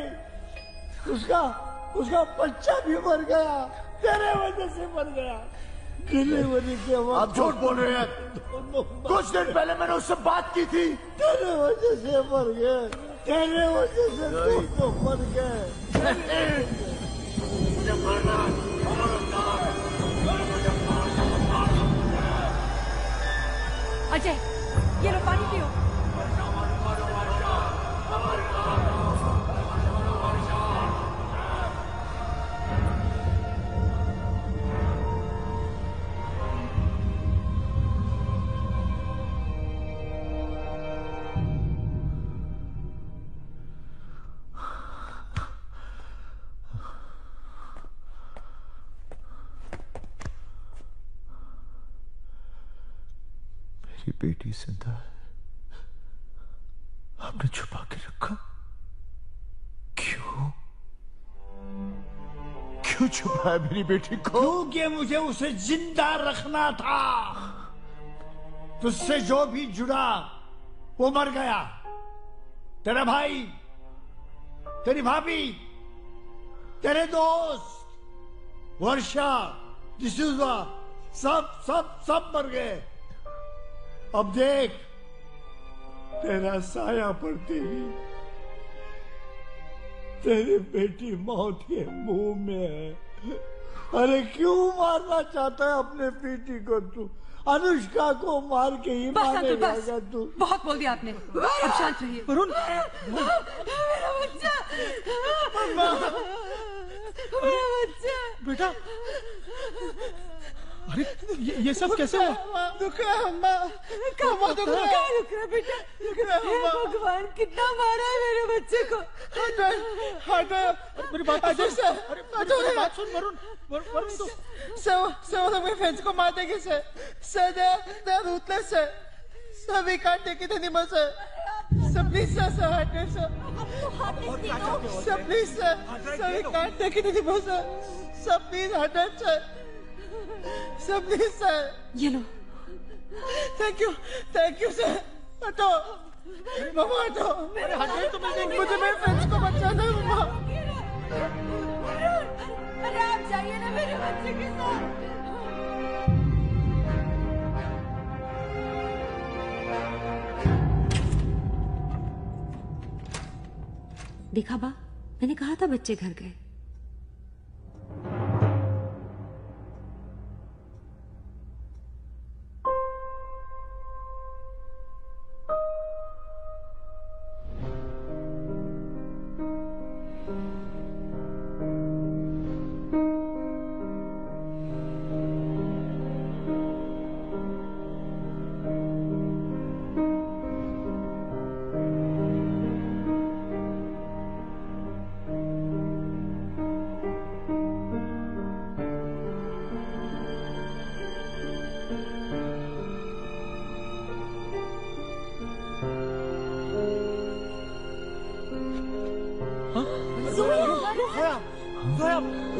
उसका बच्चा भी मर गया, तेरे वजह से मर गया। डिलीवरी के वक्त आप झूठ बोल रहे हैं। कुछ दिन पहले मैंने उससे बात की थी। तेरे वजह से मर गए, तेरे वजह से तुम तो मर गए। मुझे मरना अजय, ये लो पानी पियो। मेरी बेटी जिंदा है, आपने छुपा के रखा। क्यों छुपाया मेरी बेटी को? क्योंकि मुझे उसे जिंदा रखना था। तुझसे जो भी जुड़ा वो मर गया। तेरा भाई, तेरी भाभी, तेरे दोस्त, वर्षा, डिसूजा, सब सब सब मर गए। अब देख, तेरा साया पड़ती ही तेरी बेटी मौत के मुंह में है। अरे क्यों मारना चाहता है अपने बेटी को तू? अनुष्का को मार के ही मारेगा तू। बहुत बोल दिया आपने, अब शांत रहिए। वरुण, मेरा बच्चा, मेरा बच्चा, बेटा, अरे ये सब कैसे हुआ? दुख रहा है अम्मा, कहाँ दुख रहा है बेटा? भगवान, कितना मारा है मेरे बच्चे को। हट, मेरी बात से, अरे बात सुन वरुण, वरुण तो से फ्रेंड्स को मार देगी से they are ruthless sir. Sir, we can't take it anymore sir. Sir, please sir, hurt it sir. Sir, please sir, we can't take it anymore sir. Sir, please hurt it sir. Sir, please sir. ये लो। Thank you sir. हटो, मामा हटो। मुझे मेरे फ्रेंड्स को बचाना है मामा। अरे आप जाइए ना मेरे बच्चे के साथ। देखा बा, मैंने कहा था बच्चे घर गए।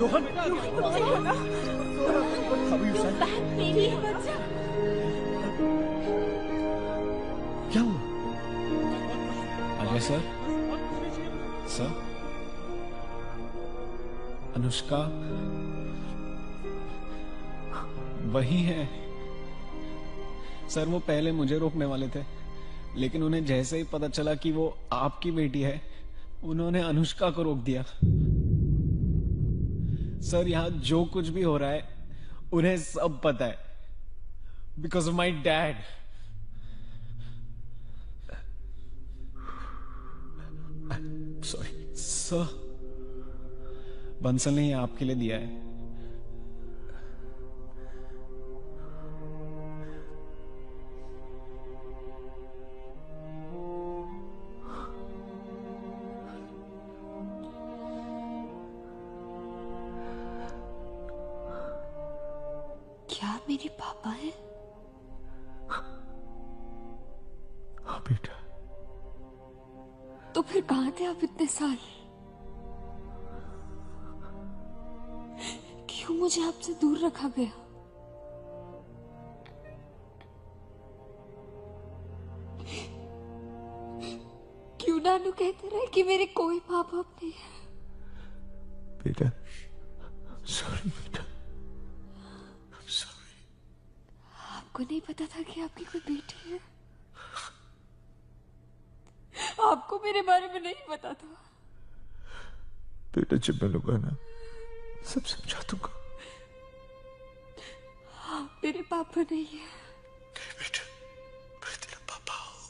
रोहन, क्या हुआ? अजय सर, अनुष्का वही है सर। वो पहले मुझे रोकने वाले थे, लेकिन उन्हें जैसे ही पता चला कि वो आपकी बेटी है, उन्होंने अनुष्का को रोक दिया। सर यहाँ जो कुछ भी हो रहा है उन्हें सब पता है, because of my dad. Sorry sir, Bansal ने ये आपके लिए दिया है। क्या आप मेरे पापा हैं? हाँ बेटा। तो फिर कहां थे आप इतने साल? क्यों मुझे आपसे दूर रखा गया? क्यों नानू कहते रहे कि मेरे कोई माँ बाप नहीं है? बेटा सॉरी बेटा, आपको नहीं पता था कि आपकी कोई बेटी है? आपको मेरे बारे में नहीं पता था? बेटा जब मिलूंगा ना सब समझा दूंगा। आप मेरे पापा नहीं है। बेटा मैं तेरा पापा हूँ,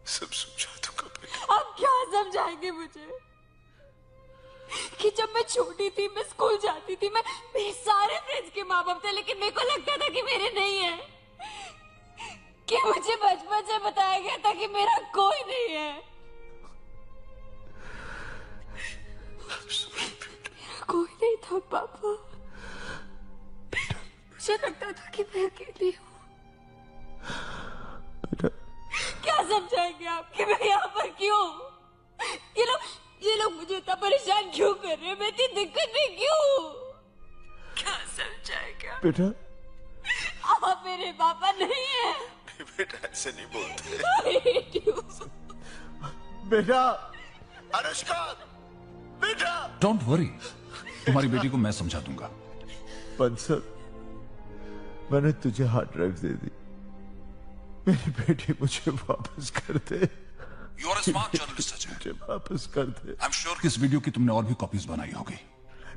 सब समझा दूंगा बेटा। आप क्या समझाएंगे मुझे कि जब मैं छोटी थी, मैं स्कूल जाती थी, मेरे सारे फ्रेंड्स के माँ बाप थे, लेकिन मेरे को लगता था कि मेरे नहीं है, कि मुझे बचपन से बताया गया था कि मेरा कोई नहीं है। मेरा कोई नहीं था पापा। मुझे लगता था कि मैं अकेली हूँ। क्या समझाएंगे आप कि मैं यहाँ पर क्यों? ये लोग मुझे इतना परेशान क्यों कर रहे हैं? मैं इतनी दिक्कत में क्यों? क्या समझाएंगे आप? बेटा आप मेरे पापा नहीं है। बेटा ऐसे नहीं बोलते। I hate you. बेटा अनुष्का, बेटा। डोंट वरी, तुम्हारी बेटी को मैं समझा दूंगा। बंसल मैंने तुझे हार्ड ड्राइव दे दी, मेरी बेटी मुझे वापस कर दे। You are a smart journalist Ajay. मुझे वापस कर दे। आई एम श्योर कि इस वीडियो की तुमने और भी कॉपीज बनाई होगी।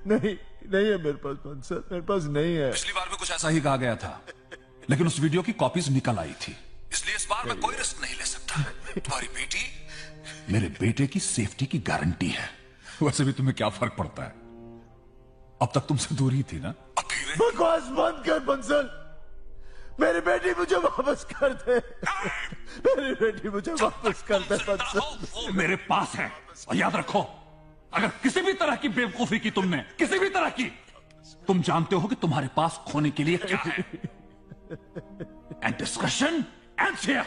नहीं है मेरे पास बंसल, मेरे पास नहीं है। पिछली बार भी कुछ ऐसा ही कहा गया था, लेकिन उस वीडियो की कॉपीज निकल आई थी, इसलिए इस बार मैं कोई रिस्क नहीं ले सकता। तुम्हारी बेटी मेरे बेटे की सेफ्टी की गारंटी है। वैसे भी तुम्हें क्या फर्क पड़ता है, अब तक तुमसे दूर ही थी ना। बकवास बंद कर बंसल, मेरी बेटी मुझे वापस कर दे। मेरी बेटी मुझे वापस कर दे बंसल। वो मेरे पास है, और याद रखो अगर किसी भी तरह की बेवकूफी की तुमने, किसी भी तरह की, तुम जानते हो कि तुम्हारे पास खोने के लिए क्या है। And discussion ends here.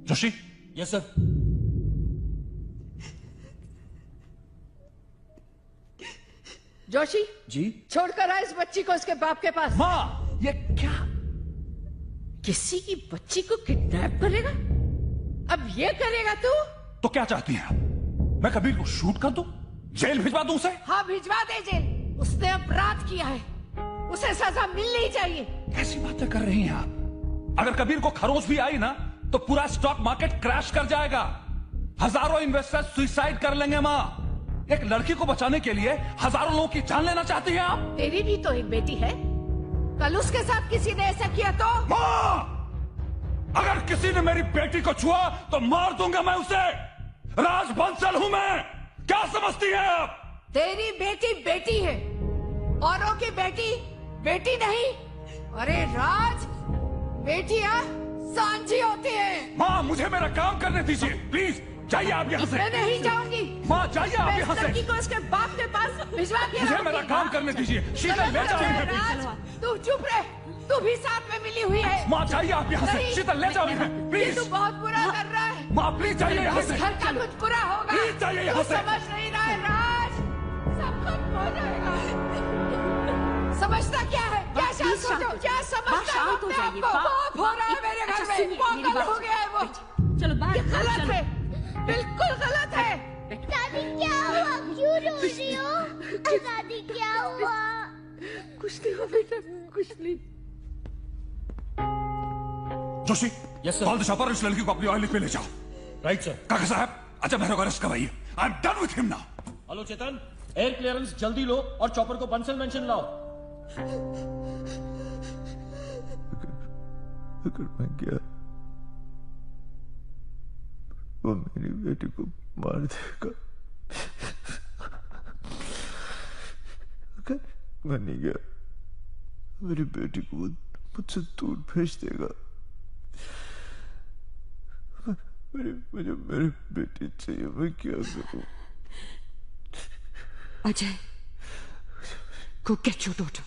Joshi. Yes sir. Joshi ji. छोड़कर आ इस बच्ची को उसके बाप के पास। माँ ये क्या? किसी की बच्ची को किडनैप करेगा? अब ये करेगा तू? तो क्या चाहती हैं आप? मैं कबीर को शूट कर दूं, जेल भिजवा दूं उसे? हाँ भिजवा दे जेल। उसने अपराध किया है, उसे सजा मिलनी चाहिए। कैसी बातें कर रही हैं आप? अगर कबीर को खरोच भी आई ना तो पूरा स्टॉक मार्केट क्रैश कर जाएगा, हजारों इन्वेस्टर्स सुसाइड कर लेंगे। माँ एक लड़की को बचाने के लिए हजारों लोगों की जान लेना चाहती हैं आप? तेरी भी तो एक बेटी है, कल उसके साथ किसी ने ऐसा किया तो? माँ अगर किसी ने मेरी बेटी को छुआ तो मार दूंगा मैं उसे। राज बंसल हूं मैं, क्या समझती हैं आप? तेरी बेटी बेटी है, औरों की बेटी बेटी नहीं। अरे राज, बेटियां सांझी होती है। माँ मुझे मेरा काम करने दीजिए प्लीज। जाइए आप यहाँ से। मैं नहीं जाऊंगी। माँ जाइए आप यहाँ से। लड़की को उसके बाप के पास भिजवा के मुझे मेरा काम करने दीजिए। शीतल ले जाओ इन्हें। तू चुप रहे, तू भी साथ में मिली हुई है। माँ जाइए आप यहाँ से। शीतल ले जाओ इन्हें प्लीज। तू बहुत बुरा कर रहा है। माँ प्लीज जाइए यहाँ से। इस घर का कुछ बुरा होगा। प्लीज जाइए यहाँ से। समझ नहीं रहा है राज, सब खत्म हो जाएगा। समझता क्या है? क्या शांत हो जाओ, क्या समझता है अपने आप को? बहुत हो रहा है मेरे घर में, पागल हो गया है वो। चलो बाहर। गलत है, बिल्कुल गलत है। दादी क्या हुआ? क्यों रो रही हो? दादी क्या हुआ? कुछ नहीं हुआ बेटा, कुछ नहीं। Joshi, yes sir. Call the shopper, इस लड़की को अपनी ऑयल पे ले जाओ। Right sir. काका साहब, अजय मेहरा को अरेस्ट करवाइए। I am done with him now. Hello Chetan, air clearance जल्दी लो और चॉपर को बंसल मेंशन लाओ। अगर मैं गया वो मेरी बेटी को मार देगा, अगर मैं नहीं गया मेरी बेटी को वो मुझसे दूर भेज देगा। मुझे मेरी बेटी चाहिए, मैं क्या करूं? Ajay, go get your daughter.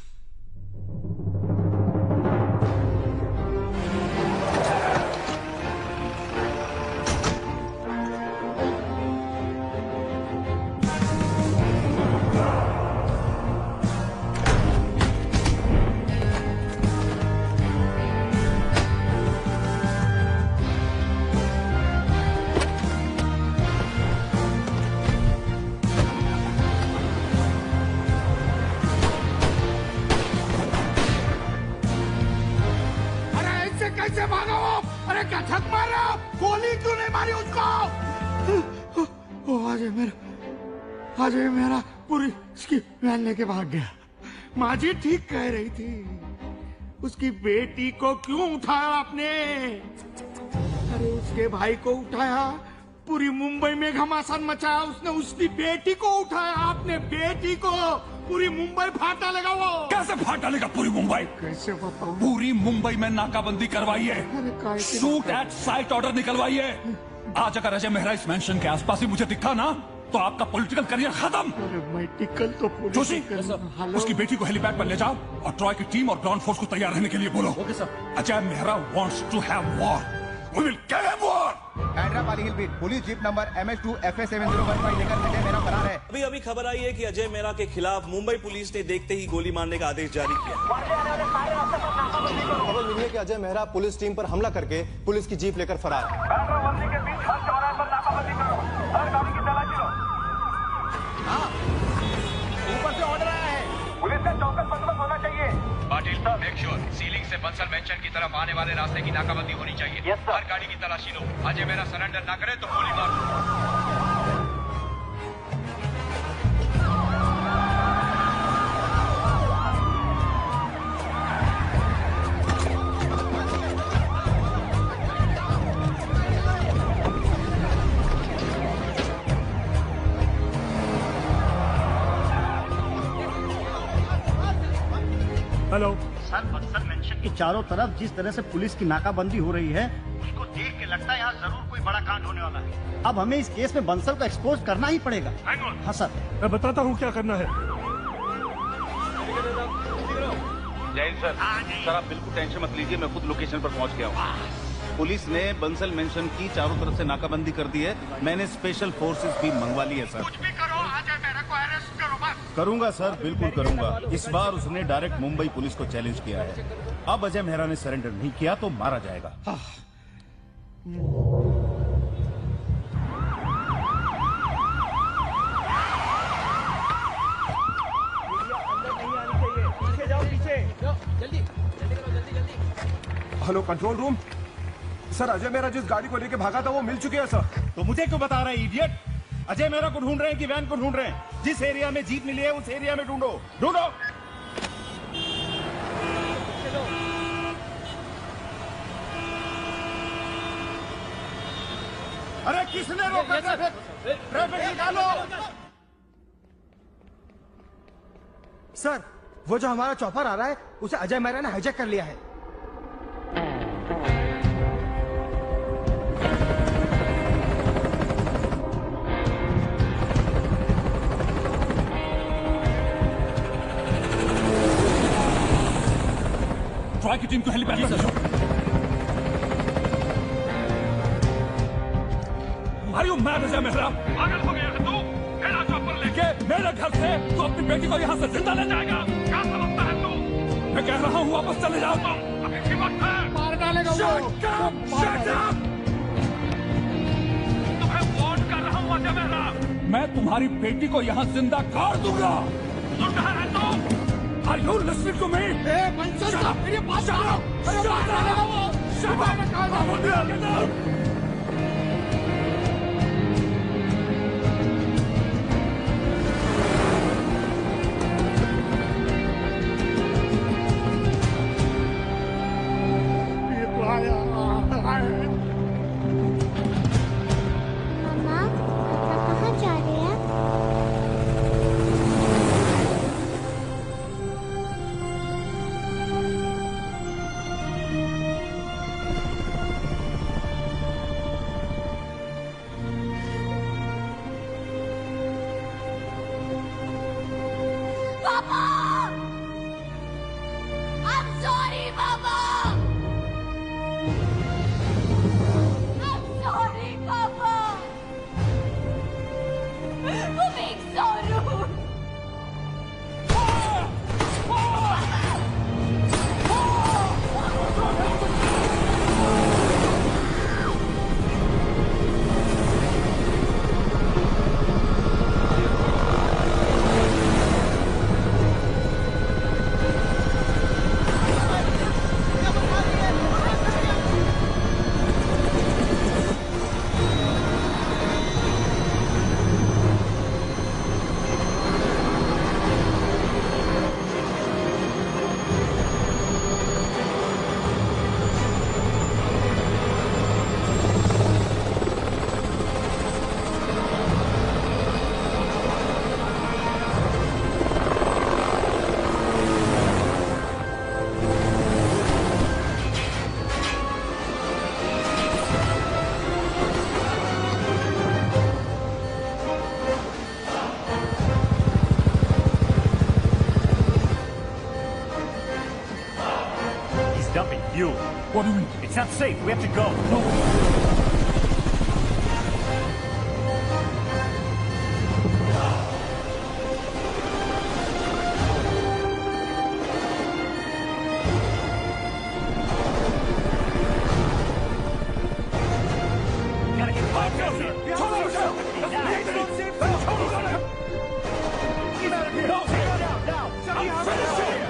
कैसे भागा वो? अरे क्या छक मार रहे हो? गोली क्यों नहीं मारी उसको? अजय मेरा पूरी इसकी वैन लेके भाग गया। माँ जी ठीक कह रही थी, उसकी बेटी को क्यों उठाया आपने? अरे उसके भाई को उठाया, पूरी मुंबई में घमासान मचाया उसने, उसकी बेटी को उठाया आपने, बेटी को। पूरी मुंबई फाड़ डालेगा वो। कैसे फाड़ डालेगा पूरी मुंबई? कैसे बताऊं? पूरी मुंबई में नाकाबंदी करवाइए, शूट एट साइट ऑर्डर निकलवाइए। आज अगर अजय मेहरा इस मेंशन के आसपास ही मुझे दिखा ना, तो आपका पॉलिटिकल करियर खत्म। पॉलिटिकल तो जोशी, उसकी बेटी को हेलीपैड पर ले जाओ और ट्रॉय की टीम और ग्राउंड फोर्स को तैयार रहने के लिए बोलो। Ajay Mehra wants to have war, we will kill him war. Hyderabad hill beat police jeep number MS2 FA7015 लेकर अजय मेहरा फरार है। अभी अभी खबर आई है कि अजय मेहरा के खिलाफ मुंबई पुलिस ने देखते ही गोली मारने का आदेश जारी किया। खबर मिली है कि अजय मेहरा पुलिस टीम पर हमला करके पुलिस की जीप लेकर फरार है। ऊपर से ऑर्डर आया है, पुलिस का चौकस बंदोबस्त होना चाहिए। पाटिल साहब, मेक श्योर सीलिंग से बंसल मेंशन की तरफ आने वाले रास्ते की नाकाबंदी होनी चाहिए। हर गाड़ी की तलाशी लो। अजय मेरा सरेंडर ना करे तो गोली मार दो। हेलो सर, बक्सर मेंशन के चारों तरफ जिस तरह से पुलिस की नाकाबंदी हो रही है, उसको देख के लगता है यहाँ जरूर कोई बड़ा कांड होने वाला है। अब हमें इस केस में बंसल को एक्सपोज करना ही पड़ेगा। हाँ सर, मैं बताता हूँ क्या करना है। जय सर। सर आप बिल्कुल टेंशन मत लीजिए, मैं खुद लोकेशन पर पहुँच गया हूँ। पुलिस ने बंसल मेंशन की चारों तरफ से नाकाबंदी कर दी है। मैंने स्पेशल फोर्सेस भी मंगवा ली है सर। कुछ भी करो, अजय मेहरा को अरेस्ट करो बस। करूंगा सर, बिल्कुल करूंगा। इस बार उसने डायरेक्ट मुंबई पुलिस को चैलेंज किया है। अब अजय मेहरा ने सरेंडर नहीं किया तो मारा जाएगा। पीछे जाओ, पीछे जल्दी hello control room, sir Ajay Mehra जिस गाड़ी को लेके भागा था वो मिल चुकी है सर। तो मुझे क्यों बता रहे हैं इडियट? अजय मेहरा को ढूंढ रहे हैं कि वैन को ढूंढ रहे हैं? जिस एरिया में जीप मिली है उस एरिया में ढूंढो, ढूंढो। अरे किसने रोका ट्रैफिक? ट्रैफिक निकालो। सर वो जो हमारा चॉपर आ रहा है उसे अजय मेहरा ने हाईजैक कर लिया है। ट्रॉय की टीम को हेलीपैड पर भेजो। Are you mad Ajay Mehra? पागल हो गया है तू? मेरा चॉपर लेके मेरे घर से तू अपनी बेटी को यहाँ से जिंदा ले जाएगा? क्या समझता है तू? मैं कह रहा हूँ वापस चले जाओ तुम। अभी की वक्त है। मार डालेगा वो। Shut up! तुम्हें वार्न कर रहा हूँ अजय मेहरा। मैं तुम्हारी बेटी को यहाँ जिंदा गाड़ दूंगा। सुन रहा है तू? Are you listening to me? Bansal साहब मेरी बात सुनो। अरे मार डालेगा वो। मामा पापा कहाँ जा रहे हैं? पापा! I'm sorry, Papa! I'm sorry, Papa! For being so rude! He's dumping you. What do you mean? It's not safe. We have to go. No. Gotta get back here. Get out of here. No, now. I'm finishing it.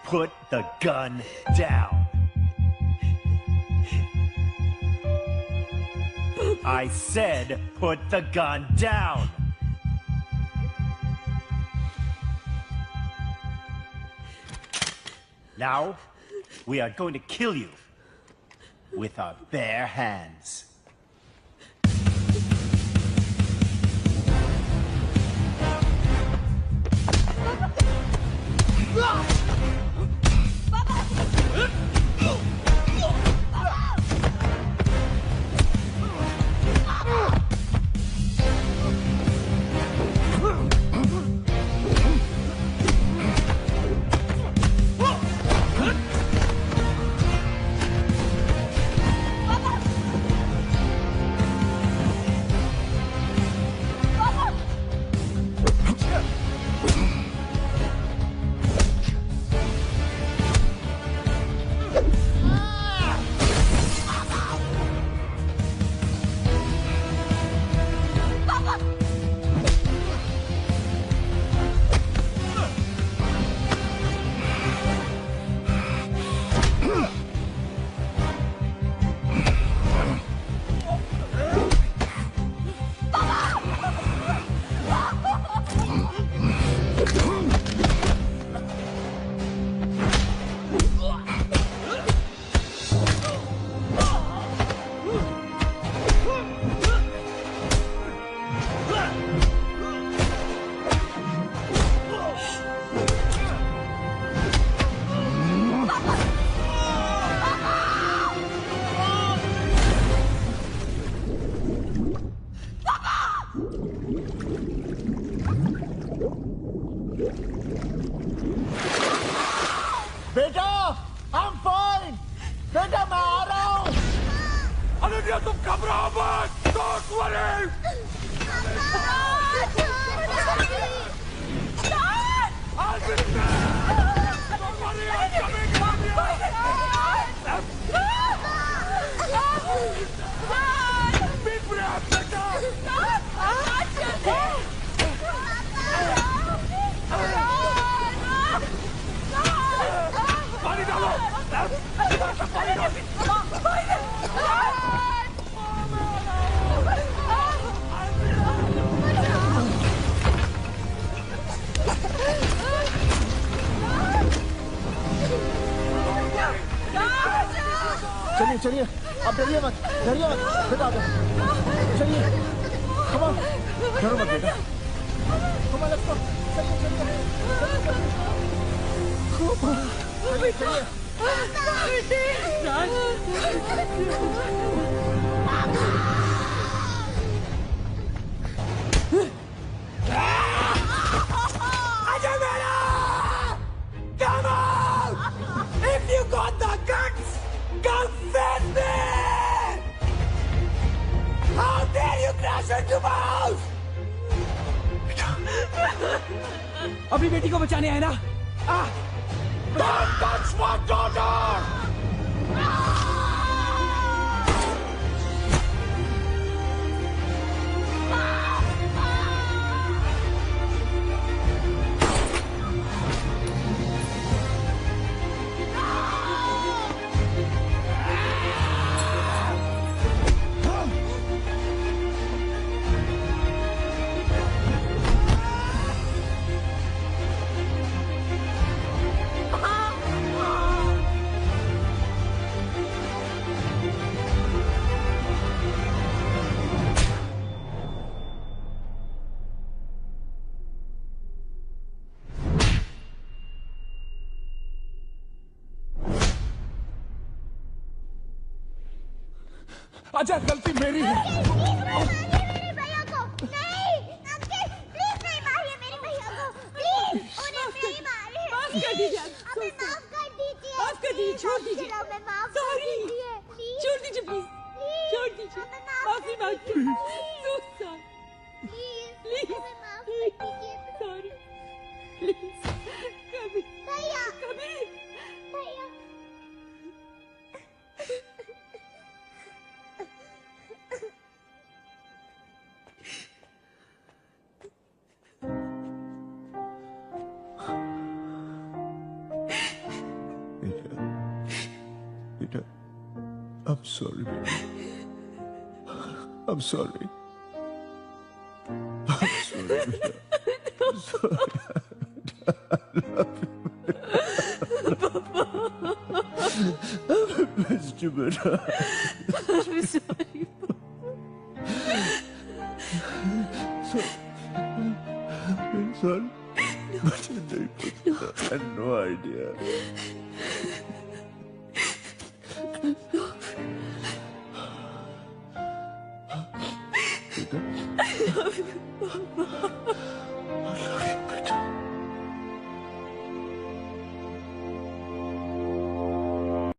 Put the gun down. I said put the gun down. Now, we are going to kill you with our bare hands. चलिए चलिए, आप डरिए मत, बेटा आ जाओ। चलिए, कम ऑन, डरो मत बेटा। Come on, let's go. चलिए चलिए। Ajay Mehra! Come out! If you got the guts, come face me! How dare you crash into my house? अभी बेटी को बचाने आए ना? Don't touch my daughter! Ajay, गलती मेरी है। मेरे भैया को नहीं, अंकल प्लीज नहीं मारिए मेरे भैया को, प्लीज उन्हें नहीं मारिए। माफ कर दीजिए, हमें माफ कर दीजिए, माफ कर दीजिए, छोड़ दीजिए। हमें माफ कर दीजिए, छोड़ दीजिए प्लीज, छोड़ दीजिए, माफी मांगती हूँ। प्लीज हमें माफ कर दीजिए। सॉरी प्लीज, कभी भैया कभी भैया बेटा, I'm sorry, बेटा। I'm sorry. I'm sorry, बेटा। I'm sorry. I love you, बेटा। I missed you, बेटा। I'm sorry. Sorry. मुझे नहीं पता। I had no idea. बेटा,